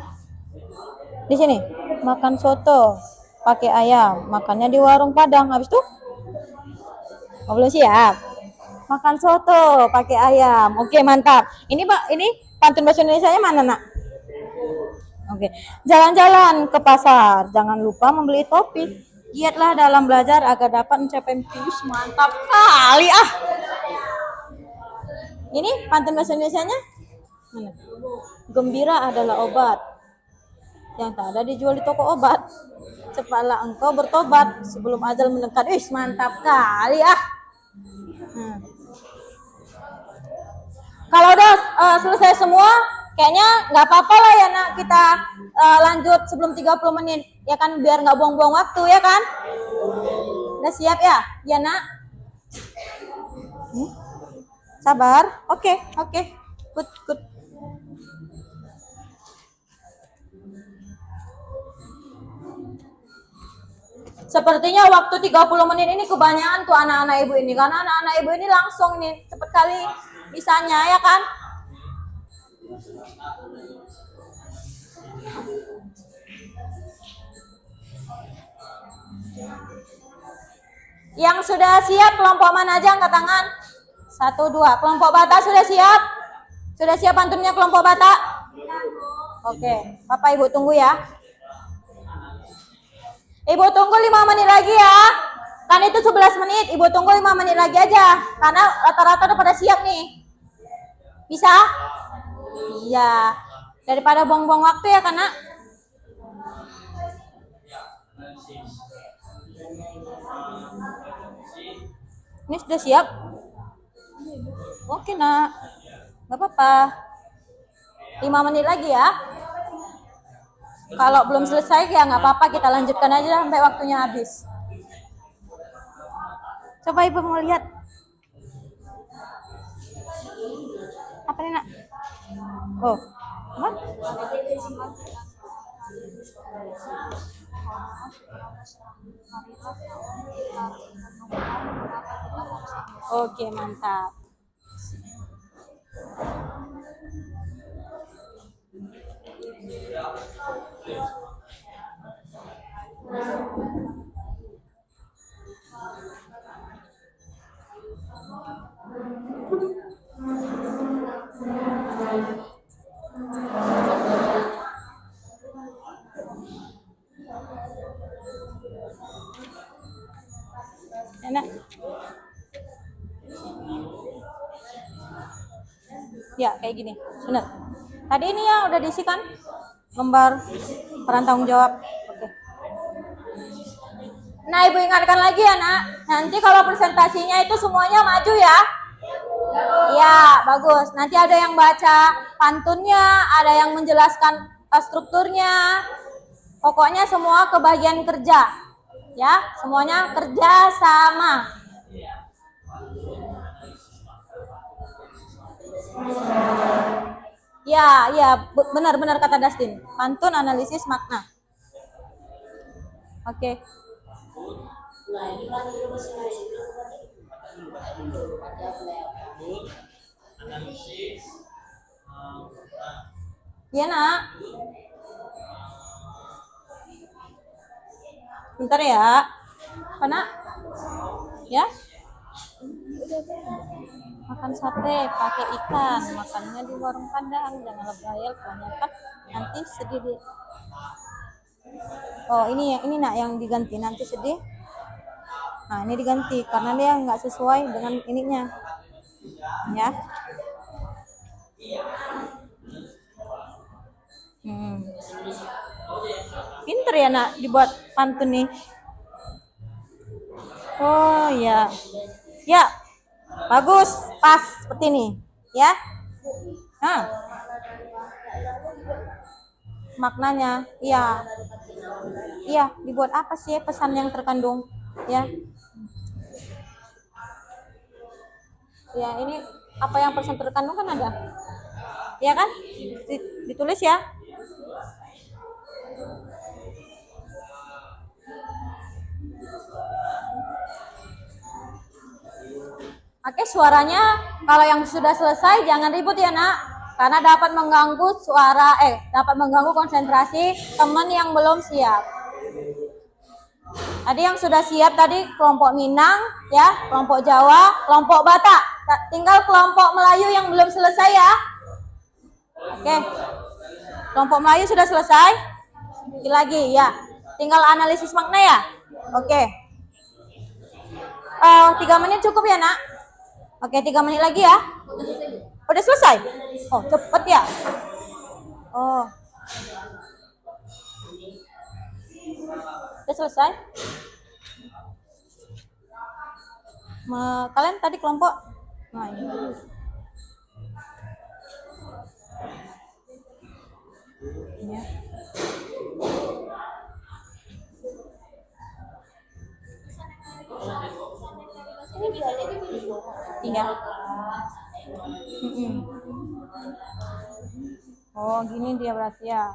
Di sini. Makan soto pakai ayam, makannya di warung Padang. Habis itu? Oh, belum siap. Makan soto pakai ayam. Oke, mantap. Ini Pak, ini pantun bahasa Indonesia yang mana, nak? Oke. Jalan-jalan ke pasar, jangan lupa membeli topi. Giatlah dalam belajar agar dapat mencapai mimpi. Mantap kali ah. Ini pantun bahasa Indonesianya mana? Gembira adalah obat yang tak ada dijual di toko obat. Cepatlah engkau bertobat sebelum ajal mendekat. Mantap kali ah. Kalau udah selesai semua, kayaknya nggak apa-apa lah ya nak, kita lanjut sebelum 30 menit ya kan, biar nggak buang-buang waktu ya kan. Udah siap ya? Ya nak? Sabar. Oke. Good. Sepertinya waktu 30 menit ini kebanyakan tuh anak-anak ibu ini, karena anak-anak ibu ini langsung nih cepet kali bisanya ya kan. Yang sudah siap kelompok mana aja angkat tangan? 1, 2. Kelompok Batak sudah siap? Sudah siap pantunnya kelompok Batak? Oke, Bapak Ibu tunggu ya. Ibu tunggu 5 menit lagi ya. Kan itu 11 menit, Ibu tunggu 5 menit lagi aja. Karena rata-rata udah pada siap nih. Bisa? Iya. Daripada buang-buang waktu ya karena. Ini sudah siap? Oke nak. Gak apa-apa. 5 menit lagi ya. Kalau belum selesai ya nggak apa-apa, kita lanjutkan aja sampai waktunya habis. Coba Ibu mau lihat. Apa nih nak? Oh, apa? Oke, mantap. Enak. Ya, kayak gini. Benar. Tadi ini ya udah diisi kan? Lembar peran tanggung jawab. Oke. Nah, Ibu ingatkan lagi ya, nak. Nanti kalau presentasinya itu semuanya maju ya. Ya, bagus. Nanti ada yang baca pantunnya, ada yang menjelaskan strukturnya. Pokoknya semua kebagian kerja. Ya, semuanya kerja sama. Ya, ya, benar-benar kata Dustin. Pantun, analisis, makna. Oke. Nah, ini kan dulu bahasa Indonesia dulu Analisis. Iya, Nak. Bentar ya. Apa, Nak? Ya? Makan sate pakai ikan, makannya di warung Padang, jangan lebay kebanyakan nanti sedih di. Oh, ini Nak yang diganti, nanti sedih. Nah, ini diganti karena dia nggak sesuai dengan ininya. Ya. Pinter ya, Nak, dibuat pantun nih. Oh, ya. Ya. Bagus, pas seperti ini, ya. Nah. Maknanya, iya. Iya, dibuat apa sih pesan yang terkandung, ya? Ya, ini apa yang pesan terkandung kan ada. Ya kan? Ditulis ya. Oke, suaranya kalau yang sudah selesai jangan ribut ya, Nak. Karena dapat mengganggu dapat mengganggu konsentrasi teman yang belum siap. Tadi yang sudah siap tadi kelompok Minang, ya, kelompok Jawa, kelompok Batak. Tinggal kelompok Melayu yang belum selesai ya. Oke. Kelompok Melayu sudah selesai. Lagi ya. Tinggal analisis makna ya. Oke. 3 menit cukup ya, Nak? Oke, 3 menit lagi ya. Udah selesai? Oh, cepet ya. Oh. Udah selesai? Kalian tadi kelompok? Nah, ini. Ya. Iya. Oh, gini dia berarti ya.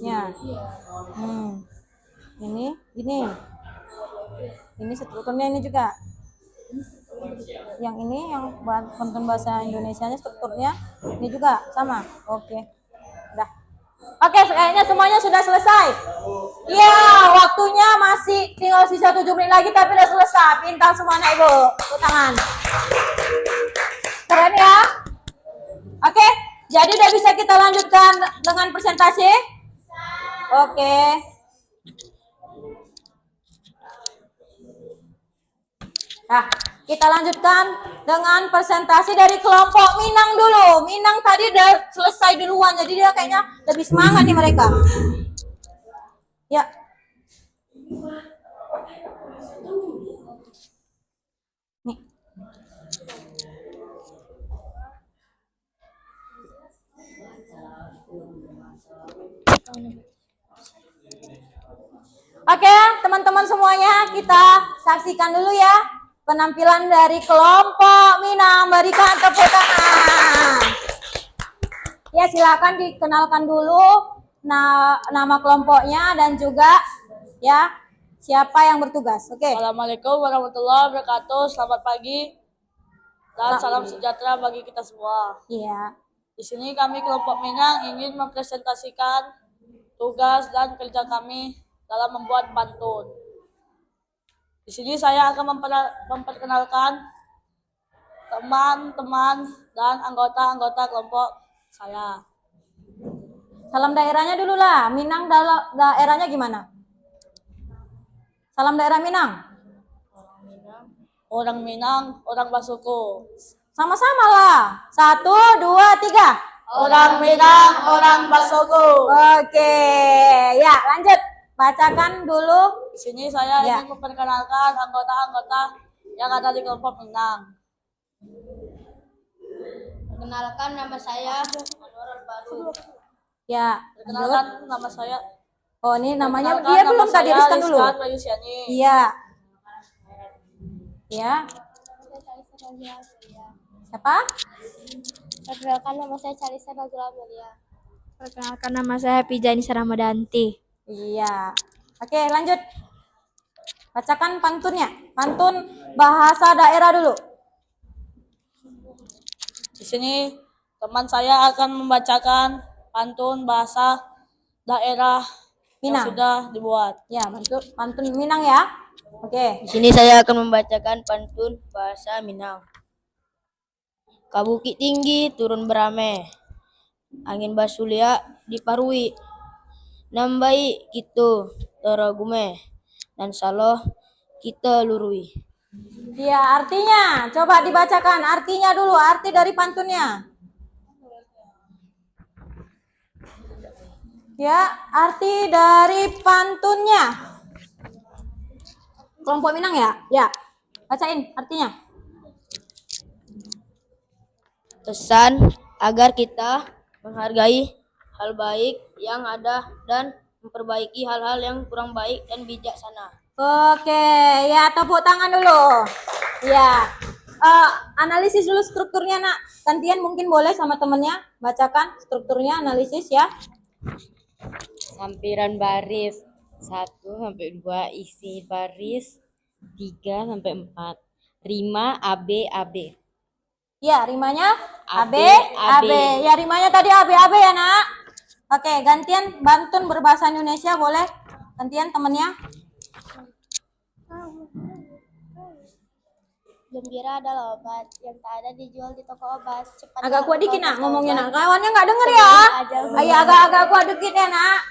Ya. Ini strukturnya ini juga. Yang ini yang pantun bahasa Indonesianya strukturnya ini juga sama. Oke. Udah. Oke, kayaknya semuanya sudah selesai. Iya, waktunya masih tinggal sisa 7 menit lagi tapi udah selesai. Pintar semuanya, Ibu. Tepuk tangan. Keren ya? Oke, jadi udah bisa kita lanjutkan dengan presentasi? Oke. Nah, kita lanjutkan dengan presentasi dari kelompok Minang dulu. Minang tadi udah selesai duluan, jadi dia kayaknya lebih semangat nih mereka. Ya. Nih. Oke, teman-teman semuanya, kita saksikan dulu ya penampilan dari kelompok Minang. Berikan tepuk tangan. Ya, silakan dikenalkan dulu nama kelompoknya dan juga ya siapa yang bertugas. Oke. Assalamualaikum warahmatullahi wabarakatuh. Selamat pagi dan salam sejahtera bagi kita semua. Iya. Di sini kami kelompok Minang ingin mempresentasikan tugas dan kerja kami dalam membuat pantun. Di sini saya akan memperkenalkan teman-teman dan anggota-anggota kelompok saya. Salam daerahnya dulu lah. Minang daerahnya gimana? Salam daerah Minang. Orang Minang, orang Basuku. Sama-sama lah. 1, 2, 3. Orang Minang, orang Basuku. Oke. Ya, lanjut. Bacakan dulu. Di sini saya Ya. ingin memperkenalkan anggota-anggota yang ada di kelompok Minang. Perkenalkan nama saya Anwar Baru. Ya, lanjut. Perkenalkan nama saya. Oh, ini namanya Perkenalkan, dia nama belum tadi saya riskan dulu. Rizkan Bayusiani. Iya. Ya, siapa? Perkenalkan nama saya Charissa Nazla Amelia. Perkenalkan nama saya Pijani Ramadanti. Iya. Oke, lanjut. Bacakan pantunnya. Pantun bahasa daerah dulu. Di sini teman saya akan membacakan pantun bahasa daerah yang Minang. sudah dibuat. Ya, pantun Minang ya. Oke. Di sini saya akan membacakan pantun bahasa Minang. Ka bukit tinggi turun berame, angin basulia diparui, nambai gitu teragume, dan saloh kita lurui. Iya, artinya. Coba dibacakan artinya dulu, arti dari pantunnya. Ya, arti dari pantunnya. Kelompok Minang ya? Ya. Bacain artinya. Pesan agar kita menghargai hal baik yang ada dan memperbaiki hal-hal yang kurang baik dan bijaksana. Oke, ya tepuk tangan dulu. Ya, analisis dulu strukturnya nak. Gantian mungkin boleh sama temennya bacakan strukturnya, analisis ya. Sampiran baris 1 sampai 2, isi baris 3 sampai 4. Rima AB AB. Ya, rimanya AB, AB, AB. Ya, rimanya tadi AB, AB ya nak. Oke, gantian pantun berbahasa Indonesia boleh. Gantian temennya. Gembira adalah obat yang tak ada dijual di toko obat. Cepat Agak kuat dikit nak ngomongnya nak. Kawannya nggak denger ya. Ayo agak kuat dikit ya nak.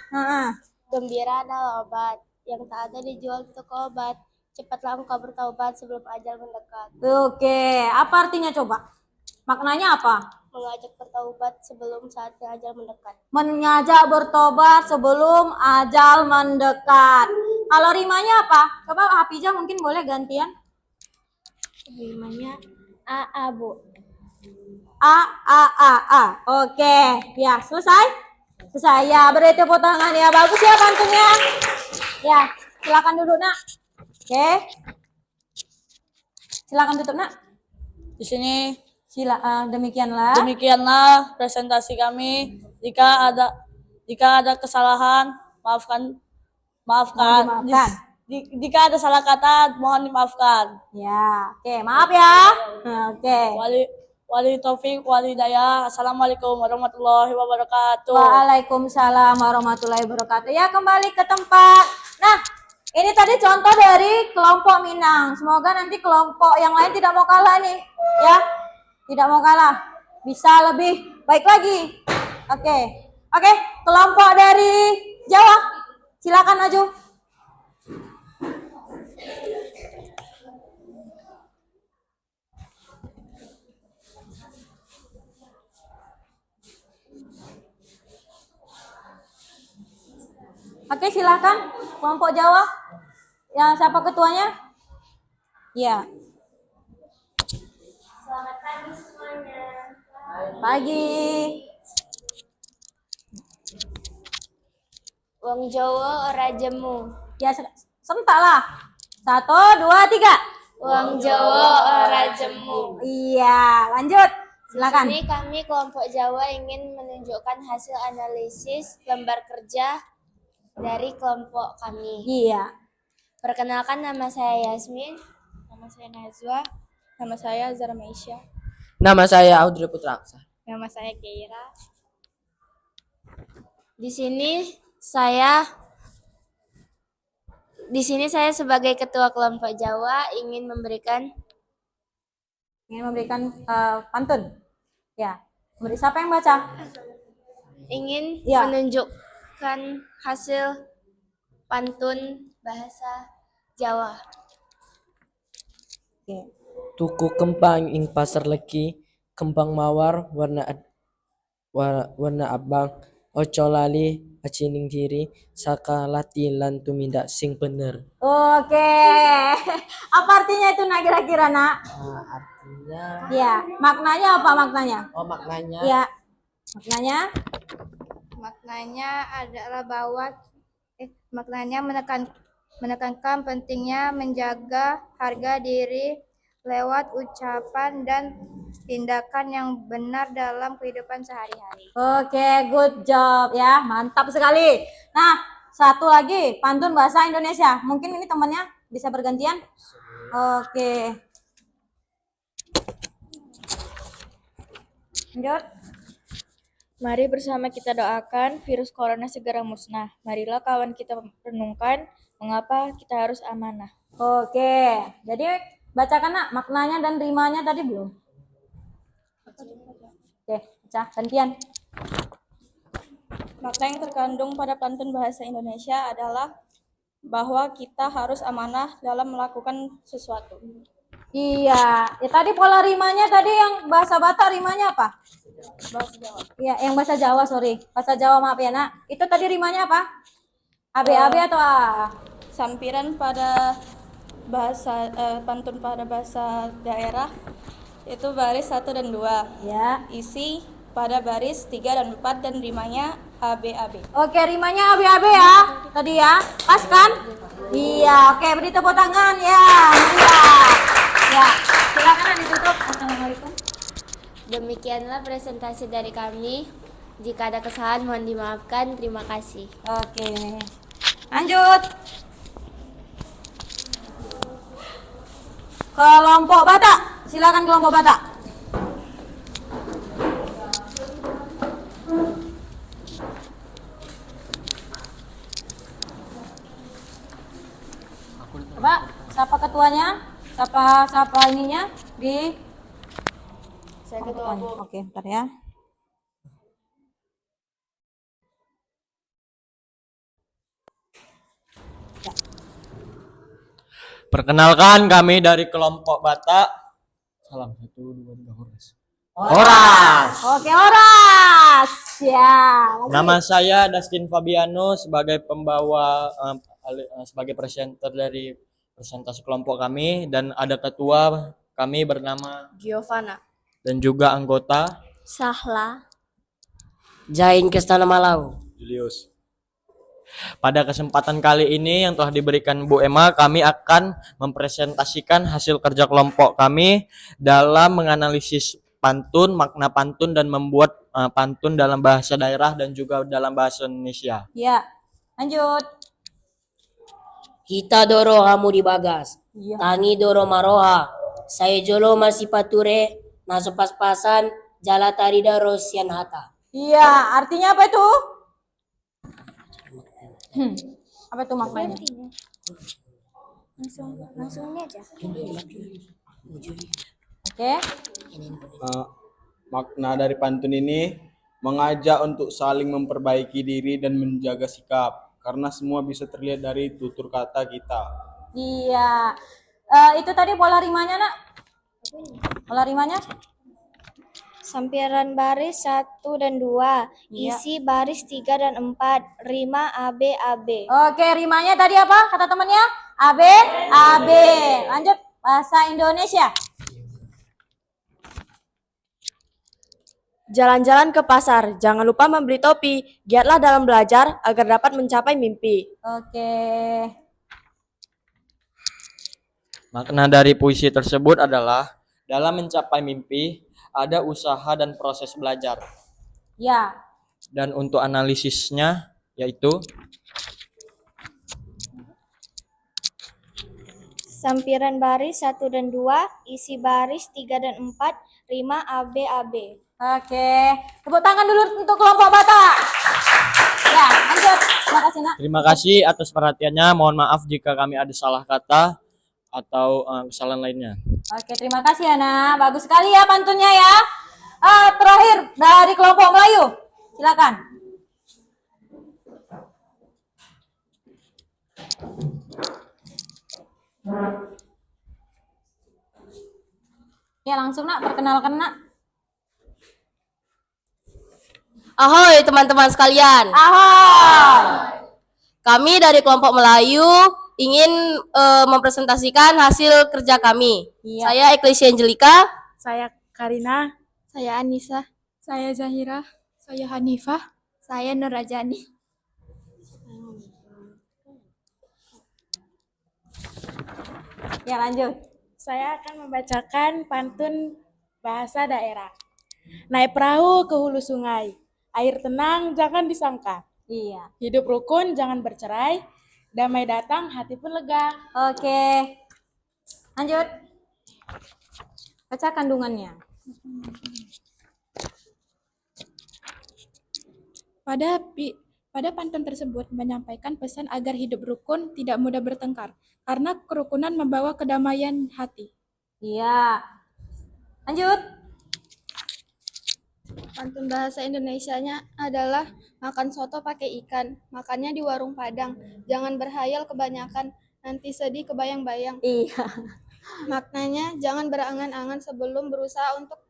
Gembira adalah obat yang tak ada dijual di toko obat. Cepatlah engkau bertaubat sebelum ajal mendekat. Oke, apa artinya coba? Maknanya apa? Mengajak bertaubat sebelum saatnya ajal mendekat. Mengajak bertobat sebelum ajal mendekat. Kalau rimanya apa? Coba Hafizah mungkin boleh gantian. Rimanya AA, Bu. A. Oke, ya selesai. Selesai ya, beri tepuk tangan ya. Bagus ya pantunnya. Ya, silakan duduk nak. Oke. Silakan tutup nak. Di sini Demikianlah. demikianlah presentasi kami. Jika ada kesalahan, maafkan. Mohon dimaafkan. Jika ada salah kata, mohon dimaafkan. Ya, oke, maaf ya. Oke. Wali taufik, wali hidayah. Assalamualaikum warahmatullahi wabarakatuh. Waalaikumsalam warahmatullahi wabarakatuh. Ya, kembali ke tempat. Nah, ini tadi contoh dari kelompok Minang. Semoga nanti kelompok yang lain tidak mau kalah nih, ya. Tidak mau kalah. Bisa lebih baik lagi. Oke. Oke, kelompok dari Jawa. Silakan maju. Oke, silakan kelompok Jawa. Yang siapa ketuanya? Ya. Selamat pagi semuanya. Pagi. Wong Jawa ora jemu. Ya, sebentar lah. 1, 2, 3. Wong Jawa ora jemu. Iya, lanjut. Silakan. Di sini kami kelompok Jawa ingin menunjukkan hasil analisis gambar kerja dari kelompok kami. Iya. Perkenalkan, nama saya Yasmin, nama saya Nazwa, nama saya Zara Meisha, Nama saya Audrey Putraksa. nama saya Keira. Di sini saya sebagai ketua kelompok Jawa ingin memberikan Pantun. Ya. Siapa yang baca? Ya. menunjukkan hasil pantun bahasa Jawa. Oke. Tuku kembang ing pasar legi, kembang mawar warna abang, Ojo lali acining diri saka lati lan tumindak sing bener. Oke. Apa artinya itu nak kira-kira nak? Artinya Ya, maknanya apa maknanya? maknanya Ya, maknanya. Maknanya adalah bahwa maknanya menekankan pentingnya menjaga harga diri lewat ucapan dan tindakan yang benar dalam kehidupan sehari-hari. Oke, good job ya. Mantap sekali. Nah, satu lagi pantun bahasa Indonesia. Mungkin ini temannya bisa bergantian. Oke. Lanjut. Mari bersama kita doakan virus corona segera musnah. Marilah kawan kita renungkan mengapa kita harus amanah. Oke. Jadi bacakan nak maknanya dan rimanya tadi belum? Oke, baca gantian. Makna yang terkandung pada pantun bahasa Indonesia adalah bahwa kita harus amanah dalam melakukan sesuatu. Iya, ya tadi pola rimanya tadi yang bahasa Batak rimanya apa? Bahasa Jawa. Iya, yang bahasa Jawa, sorry. Bahasa Jawa maaf ya, Nak. Itu tadi rimanya apa? AB atau A? Sampiran pada bahasa pantun pada bahasa daerah itu baris 1 dan 2. Ya. Isi pada baris 3 dan 4 dan rimanya ABAB. Oke, rimanya AB ya. Tadi ya. Pas kan? Iya, oke, beri tepuk tangan ya. Iya. Ya, silakan ditutup. Assalamualaikum. Demikianlah presentasi dari kami. Jika ada kesalahan mohon dimaafkan. Terima kasih. Oke. Lanjut. Kelompok Batak. Silakan kelompok Batak. Coba siapa ketuanya? Siapa ininya di Saya ketua Bu. Oke, bentar ya. Perkenalkan kami dari kelompok Batak. Salam 1, 2, 3 Horas. Horas. Oke, Horas. Ya. Nama saya Dustin Fabiano sebagai pembawa sebagai presenter dari presentasi kelompok kami, dan ada ketua kami bernama Giovanna. dan juga anggota Sahla. Jain Kestana Malau. Julius. Pada kesempatan kali ini yang telah diberikan Bu Emma, kami akan mempresentasikan hasil kerja kelompok kami dalam menganalisis pantun, makna pantun, dan membuat pantun dalam bahasa daerah dan juga dalam bahasa Indonesia. Ya. Lanjut. Kita doro hamu di bagas. Iya. Tangi doro maroha. Saya jolo masih pature. Naso pas-pasan. Jala tarida rosian hata. Iya, artinya apa itu? Apa itu maknanya? Langsung ini aja. Oke. Makna dari pantun ini mengajak untuk saling memperbaiki diri dan menjaga sikap, karena semua bisa terlihat dari tutur kata kita. Iya. Itu tadi pola rimanya, Nak. Pola rimanya? Sampiran baris 1 dan 2. Iya. Isi baris 3 dan 4. Rima ABAB. Oke, rimanya tadi apa? Kata temannya? AB, AB. Lanjut bahasa Indonesia. Jalan-jalan ke pasar, jangan lupa membeli topi. Giatlah dalam belajar agar dapat mencapai mimpi. Oke. Makna dari puisi tersebut adalah dalam mencapai mimpi ada usaha dan proses belajar. Ya. Dan untuk analisisnya yaitu Sampiran baris 1 dan 2. Isi baris 3 dan 4. Rima ABAB. Oke. Tepuk tangan dulu untuk kelompok Batak. Ya, lanjut. Terima kasih, Nak. terima kasih atas perhatiannya. Mohon maaf jika kami ada salah kata atau kesalahan lainnya. Oke, terima kasih ya, Nak. Bagus sekali ya pantunnya ya. Terakhir dari kelompok Melayu. Silakan. Ya, langsung Nak, perkenalkan Nak. Ahoy teman-teman sekalian. Ahoy! Kami dari kelompok Melayu ingin mempresentasikan hasil kerja kami. Iya. Saya Ecclesia Angelica. Saya Karina. Saya Anissa. Saya Zahira. Saya Hanifah. Saya Nurajani. Ya lanjut. Saya akan membacakan pantun bahasa daerah. Naik perahu ke hulu sungai. Air tenang jangan disangka. Iya. Hidup rukun jangan bercerai. Damai datang hati pun lega. Oke. Lanjut. Baca kandungannya. Pada pantun tersebut menyampaikan pesan agar hidup rukun, tidak mudah bertengkar, karena kerukunan membawa kedamaian hati. Iya. Lanjut. Pantun bahasa Indonesianya adalah makan soto pakai ikan, makannya di warung Padang. Jangan berhayal kebanyakan, nanti sedih kebayang-bayang. Iya. Maknanya jangan berangan-angan sebelum berusaha untuk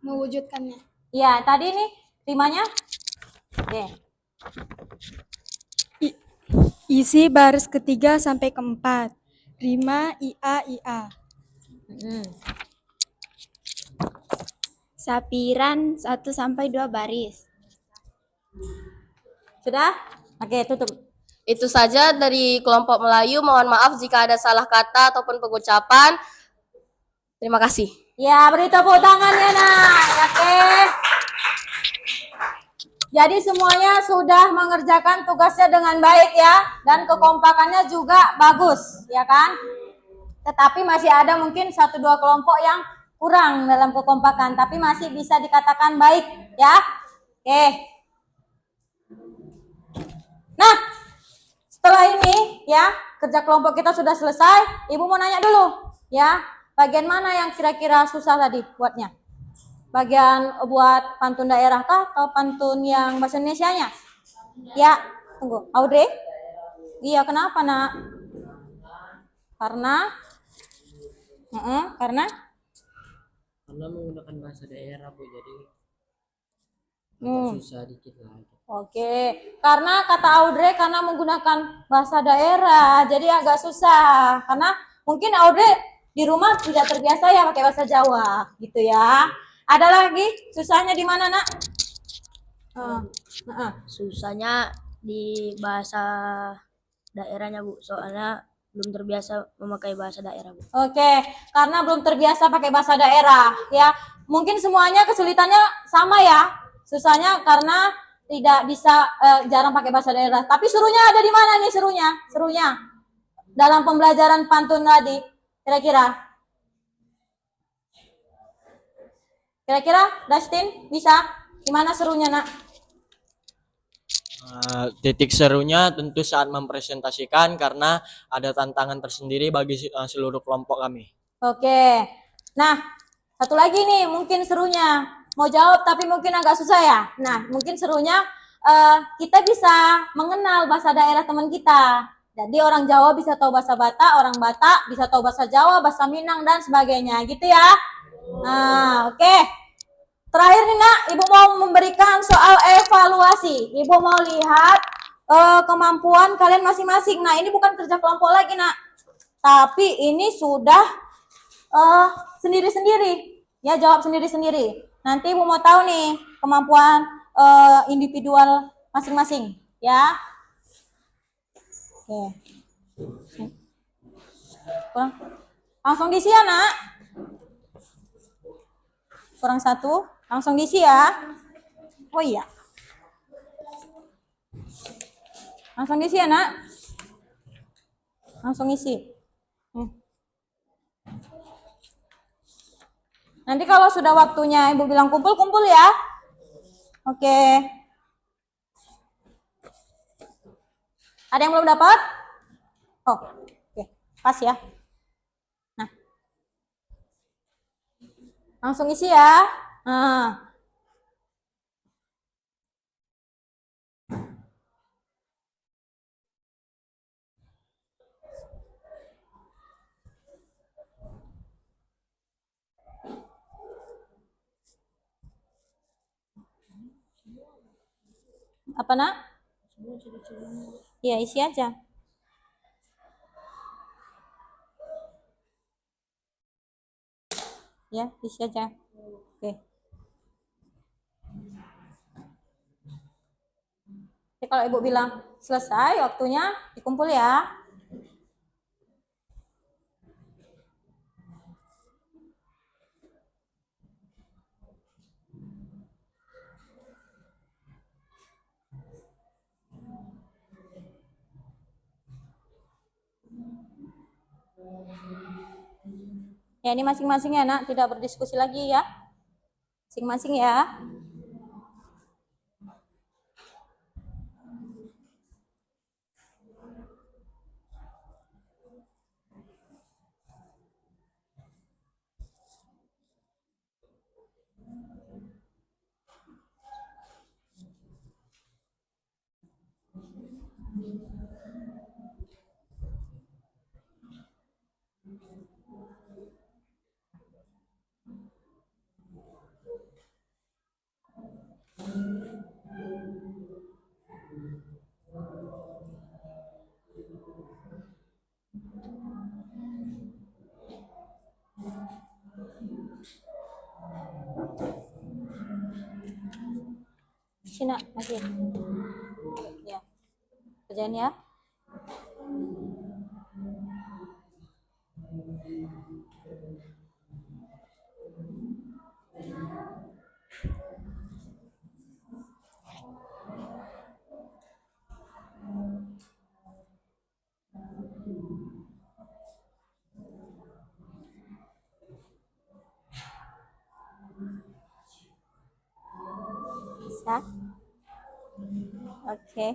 mewujudkannya. Iya, tadi nih rimanya. Oke. Isi baris ketiga sampai keempat. Rima ia. Sapiran 1 sampai 2 baris. Sudah? Oke, tutup. Itu saja dari kelompok Melayu. Mohon maaf jika ada salah kata ataupun pengucapan. Terima kasih. Ya, beri tepuk tangan ya, nak. Oke. Jadi semuanya sudah mengerjakan tugasnya dengan baik ya, dan kekompakannya juga bagus, ya kan? Tetapi masih ada mungkin 1-2 kelompok yang kurang dalam kekompakan, tapi masih bisa dikatakan baik, ya. Oke. Nah, setelah ini ya, kerja kelompok kita sudah selesai. Ibu mau nanya dulu, ya. Bagian mana yang kira-kira susah tadi buatnya? Bagian buat pantun daerah kah atau pantun yang bahasa Indonesianya? Ya, tunggu. Audrey? Iya, kenapa, nak? Karena? Karena? Karena menggunakan bahasa daerah, Bu, jadi susah dikit lah. Oke, karena kata Audrey karena menggunakan bahasa daerah, jadi agak susah. Karena mungkin Audrey di rumah tidak terbiasa ya pakai bahasa Jawa, gitu ya. Ada lagi susahnya di mana, nak? Susahnya di bahasa daerahnya, Bu. Soalnya belum terbiasa memakai bahasa daerah, Bu. Oke, karena belum terbiasa pakai bahasa daerah, ya. Mungkin semuanya kesulitannya sama ya. Susahnya karena tidak bisa jarang pakai bahasa daerah. Tapi serunya ada di mana nih serunya? Serunya dalam pembelajaran pantun tadi, kira-kira? Kira-kira, Dustin, bisa? Gimana serunya, nak? Titik serunya tentu saat mempresentasikan karena ada tantangan tersendiri bagi seluruh kelompok kami. Oke. Nah, satu lagi nih mungkin serunya. Mau jawab tapi mungkin agak susah ya. Nah, mungkin serunya kita bisa mengenal bahasa daerah teman kita. Jadi orang Jawa bisa tahu bahasa Batak, orang Batak bisa tahu bahasa Jawa, bahasa Minang, dan sebagainya. Gitu ya. Nah, oke. Terakhir nih, nak, Ibu mau memberikan soal evaluasi. Ibu mau lihat kemampuan kalian masing-masing. Nah, ini bukan kerja kelompok lagi, nak. Tapi ini sudah sendiri-sendiri. Ya, jawab sendiri-sendiri. Nanti Ibu mau tahu nih kemampuan individual masing-masing. Ya. Oke. Langsung diisi ya, nak. Kurang 1. Langsung diisi ya. Oh iya. Langsung diisi ya, nak. Langsung isi. Nanti kalau sudah waktunya Ibu bilang kumpul, kumpul ya. Oke. Ada yang belum dapat? Oh, oke. Pas ya. Nah. Langsung isi ya. Nah. Apa nak? Ya, isi aja. Ya, isi aja. Oke. Jadi kalau ibu bilang selesai waktunya, dikumpul ya. Ya, ini masing-masing ya nak, tidak berdiskusi lagi ya. Masing-masing ya. Sini nak, masih. Ya. Kerjain ya. Bisa? Oke.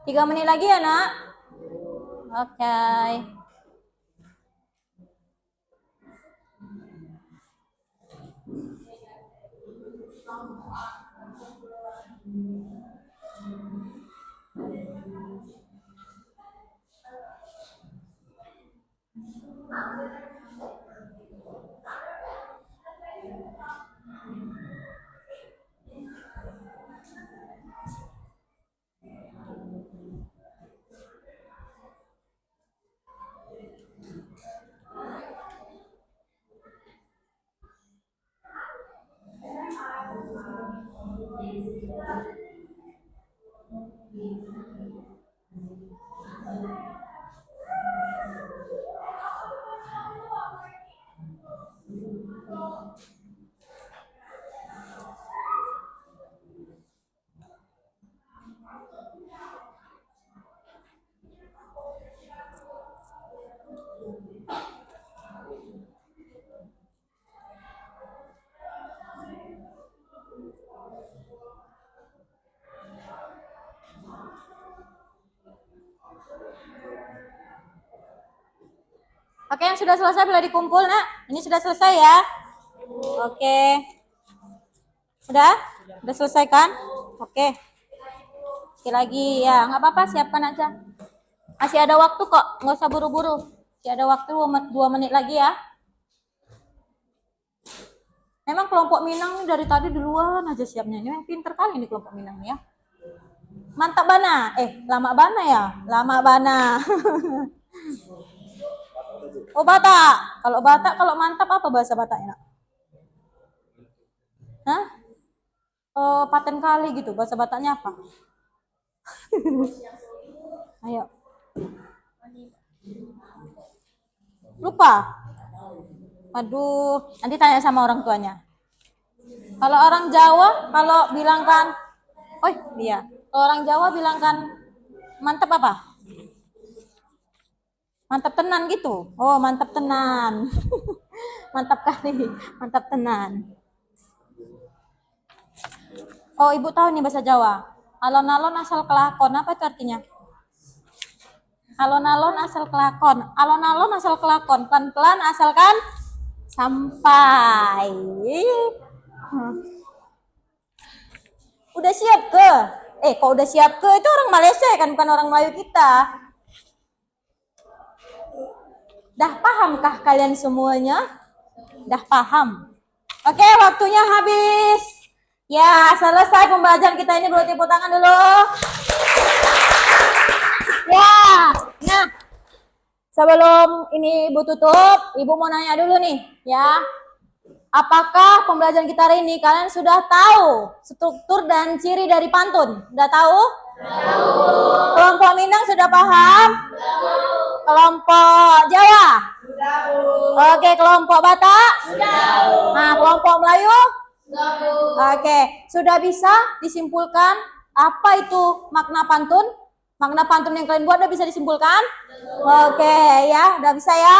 Tiga menit lagi ya nak. Oke. Oke, yang sudah selesai boleh dikumpul nak. Ini sudah selesai ya. Oke. Udah? Udah selesai kan? Oke. Sekali lagi ya, nggak apa-apa, siapkan aja. Masih ada waktu kok, nggak usah buru-buru. Masih ada waktu 2 menit lagi ya. Memang kelompok Minang dari tadi duluan aja siapnya. Ini yang pinter kali ini kelompok Minang ya. Mantap bana. Lama bana ya? Lama bana. Oh, Batak. Kalau mantap apa bahasa Bataknya? Hah? Oh, paten kali gitu. Bahasa Bataknya apa? Ayo. Lupa? Aduh, nanti tanya sama orang tuanya. Kalau orang Jawa, kalau bilang kan, iya. Kalau orang Jawa bilang kan, mantap apa? Mantap tenan gitu. Oh, mantap tenan. Mantap kali. Mantap tenan. Oh, ibu tahu nih bahasa Jawa. Alon-alon asal kelakon. Apa itu artinya? Alon-alon asal kelakon. Alon-alon asal kelakon. Pelan-pelan asalkan sampai. Udah siap ke? Kok udah siap ke? Itu orang Malaysia kan, bukan orang Melayu kita. Dah pahamkah kalian semuanya? Dah paham. Oke, waktunya habis. Ya, selesai pembelajaran kita ini. Beri tepuk tangan dulu. Ya, nah. Sebelum ini Ibu tutup, Ibu mau nanya dulu nih, ya. Apakah pembelajaran kita hari ini kalian sudah tahu struktur dan ciri dari pantun? Sudah tahu? Tahu. Kelompok Minang sudah paham? Tahu. Kelompok Jawa? Sudah, Bu. Oke, kelompok Batak? Sudah, Bu. Nah, kelompok Melayu? Sudah, Bu. Oke, sudah bisa disimpulkan apa itu makna pantun? Makna pantun yang kalian buat udah bisa disimpulkan? Oke, ya, udah bisa ya?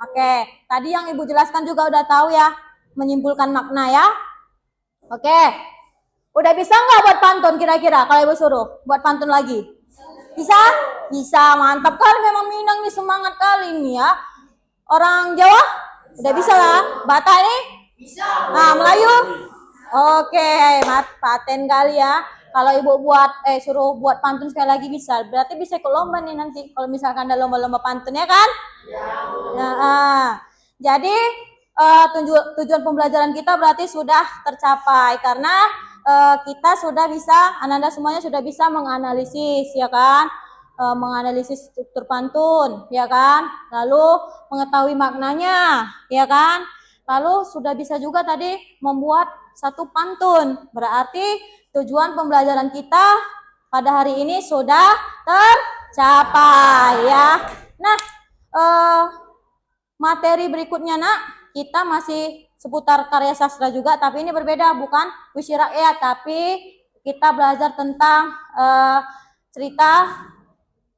Oke, tadi yang Ibu jelaskan juga udah tahu ya, menyimpulkan makna ya. Oke, udah bisa nggak buat pantun kira-kira kalau Ibu suruh buat pantun lagi? Bisa? Bisa, mantap kali memang Minang nih, semangat kali nih ya. Orang Jawa? Udah bisa lah. Batak nih? Bisa. Nah, Melayu? Oke, paten kali ya. Kalau Ibu suruh buat pantun sekali lagi bisa. Berarti bisa ikut lomba nih nanti. Kalau misalkan ada lomba-lomba pantun ya kan? Ya. Nah, jadi tujuan pembelajaran kita berarti sudah tercapai karena kita sudah bisa, Ananda semuanya sudah bisa menganalisis ya kan? Menganalisis struktur pantun ya kan? Lalu mengetahui maknanya ya kan? Lalu sudah bisa juga tadi membuat satu pantun. Berarti tujuan pembelajaran kita pada hari ini sudah tercapai ya. Nah, materi berikutnya nak, kita masih seputar karya sastra juga, tapi ini berbeda, bukan puisi rakyat, tapi kita belajar tentang cerita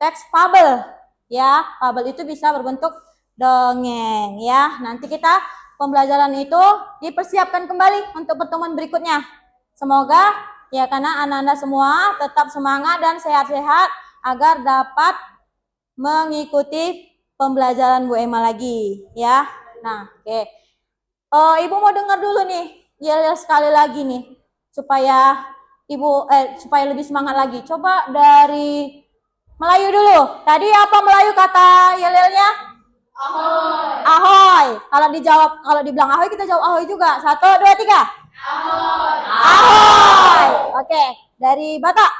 teks fabel ya. Fabel itu bisa berbentuk dongeng ya. Nanti kita pembelajaran itu dipersiapkan kembali untuk pertemuan berikutnya. Semoga ya karena anak-anak semua tetap semangat dan sehat-sehat agar dapat mengikuti pembelajaran Bu Emma lagi ya. Nah, oke. Ibu mau dengar dulu nih, yel-yel sekali lagi nih supaya Ibu supaya lebih semangat lagi. Coba dari Melayu dulu. Tadi apa Melayu kata yel-yelnya? Ahoy. Ahoy. Kalau dibilang ahoy kita jawab ahoy juga. 1, 2, 3. Ahoy. Ahoy. Oke, dari Batak?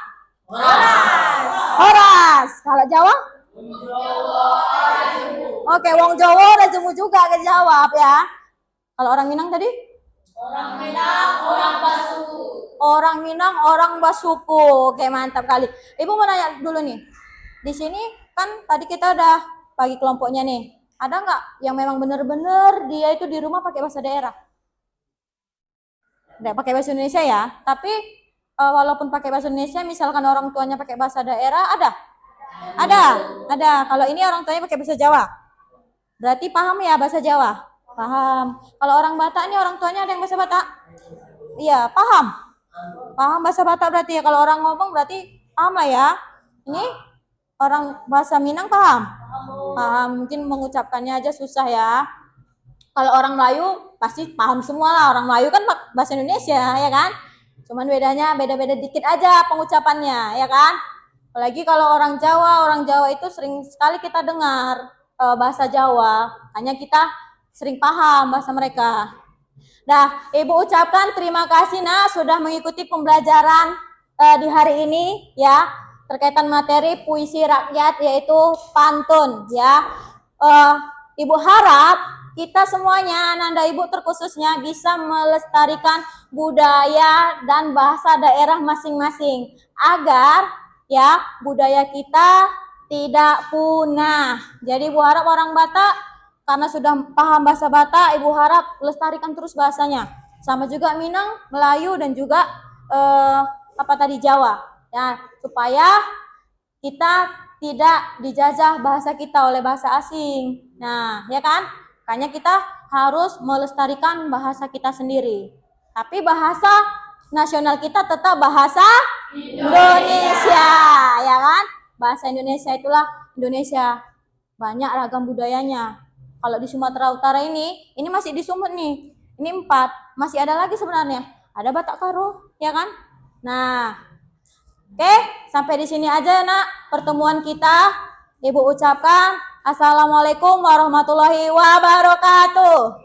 Horas. Horas. Kalau Jawa? Wong Jawa Rajemu. Oke, Wong Jawa Rajemu juga kejawab ya. Kalau orang Minang tadi? Orang Minang, orang Basuku. Orang Minang, orang Basuku. Oke, mantap kali. Ibu mau nanya dulu nih. Di sini kan tadi kita udah bagi kelompoknya nih. Ada nggak yang memang benar-benar dia itu di rumah pakai bahasa daerah? Nggak pakai bahasa Indonesia ya, tapi walaupun pakai bahasa Indonesia, misalkan orang tuanya pakai bahasa daerah, ada. Kalau ini orang tuanya pakai bahasa Jawa, berarti paham ya bahasa Jawa? Paham. Kalau orang Batak ini orang tuanya ada yang bahasa Batak? Iya, paham. Paham bahasa Batak berarti ya. Kalau orang ngomong berarti paham lah ya. Ini orang bahasa Minang paham? Paham. Mungkin mengucapkannya aja susah ya. Kalau orang Melayu pasti paham semua lah. Orang Melayu kan bahasa Indonesia ya kan. Cuman bedanya beda-beda dikit aja pengucapannya ya kan. Apalagi kalau orang Jawa itu sering sekali kita dengar bahasa Jawa. Hanya kita sering paham bahasa mereka. Nah, Ibu ucapkan terima kasih nak sudah mengikuti pembelajaran di hari ini ya. Terkaitan materi puisi rakyat yaitu pantun ya. Ibu harap kita semuanya, Ananda Ibu terkhususnya bisa melestarikan budaya dan bahasa daerah masing-masing agar ya budaya kita tidak punah. Jadi Ibu harap orang Batak karena sudah paham bahasa Batak, Ibu harap lestarikan terus bahasanya. Sama juga Minang, Melayu dan juga Jawa ya, supaya kita tidak dijajah bahasa kita oleh bahasa asing. Nah, ya kan? Makanya kita harus melestarikan bahasa kita sendiri. Tapi bahasa nasional kita tetap bahasa Indonesia, ya kan? Bahasa Indonesia itulah Indonesia. Banyak ragam budayanya. Kalau di Sumatera Utara ini masih di Sumut nih. Ini 4, masih ada lagi sebenarnya. Ada Batak Karo, ya kan? Nah, Oke, sampai di sini aja ya, Nak, pertemuan kita. Ibu ucapkan Assalamualaikum warahmatullahi wabarakatuh.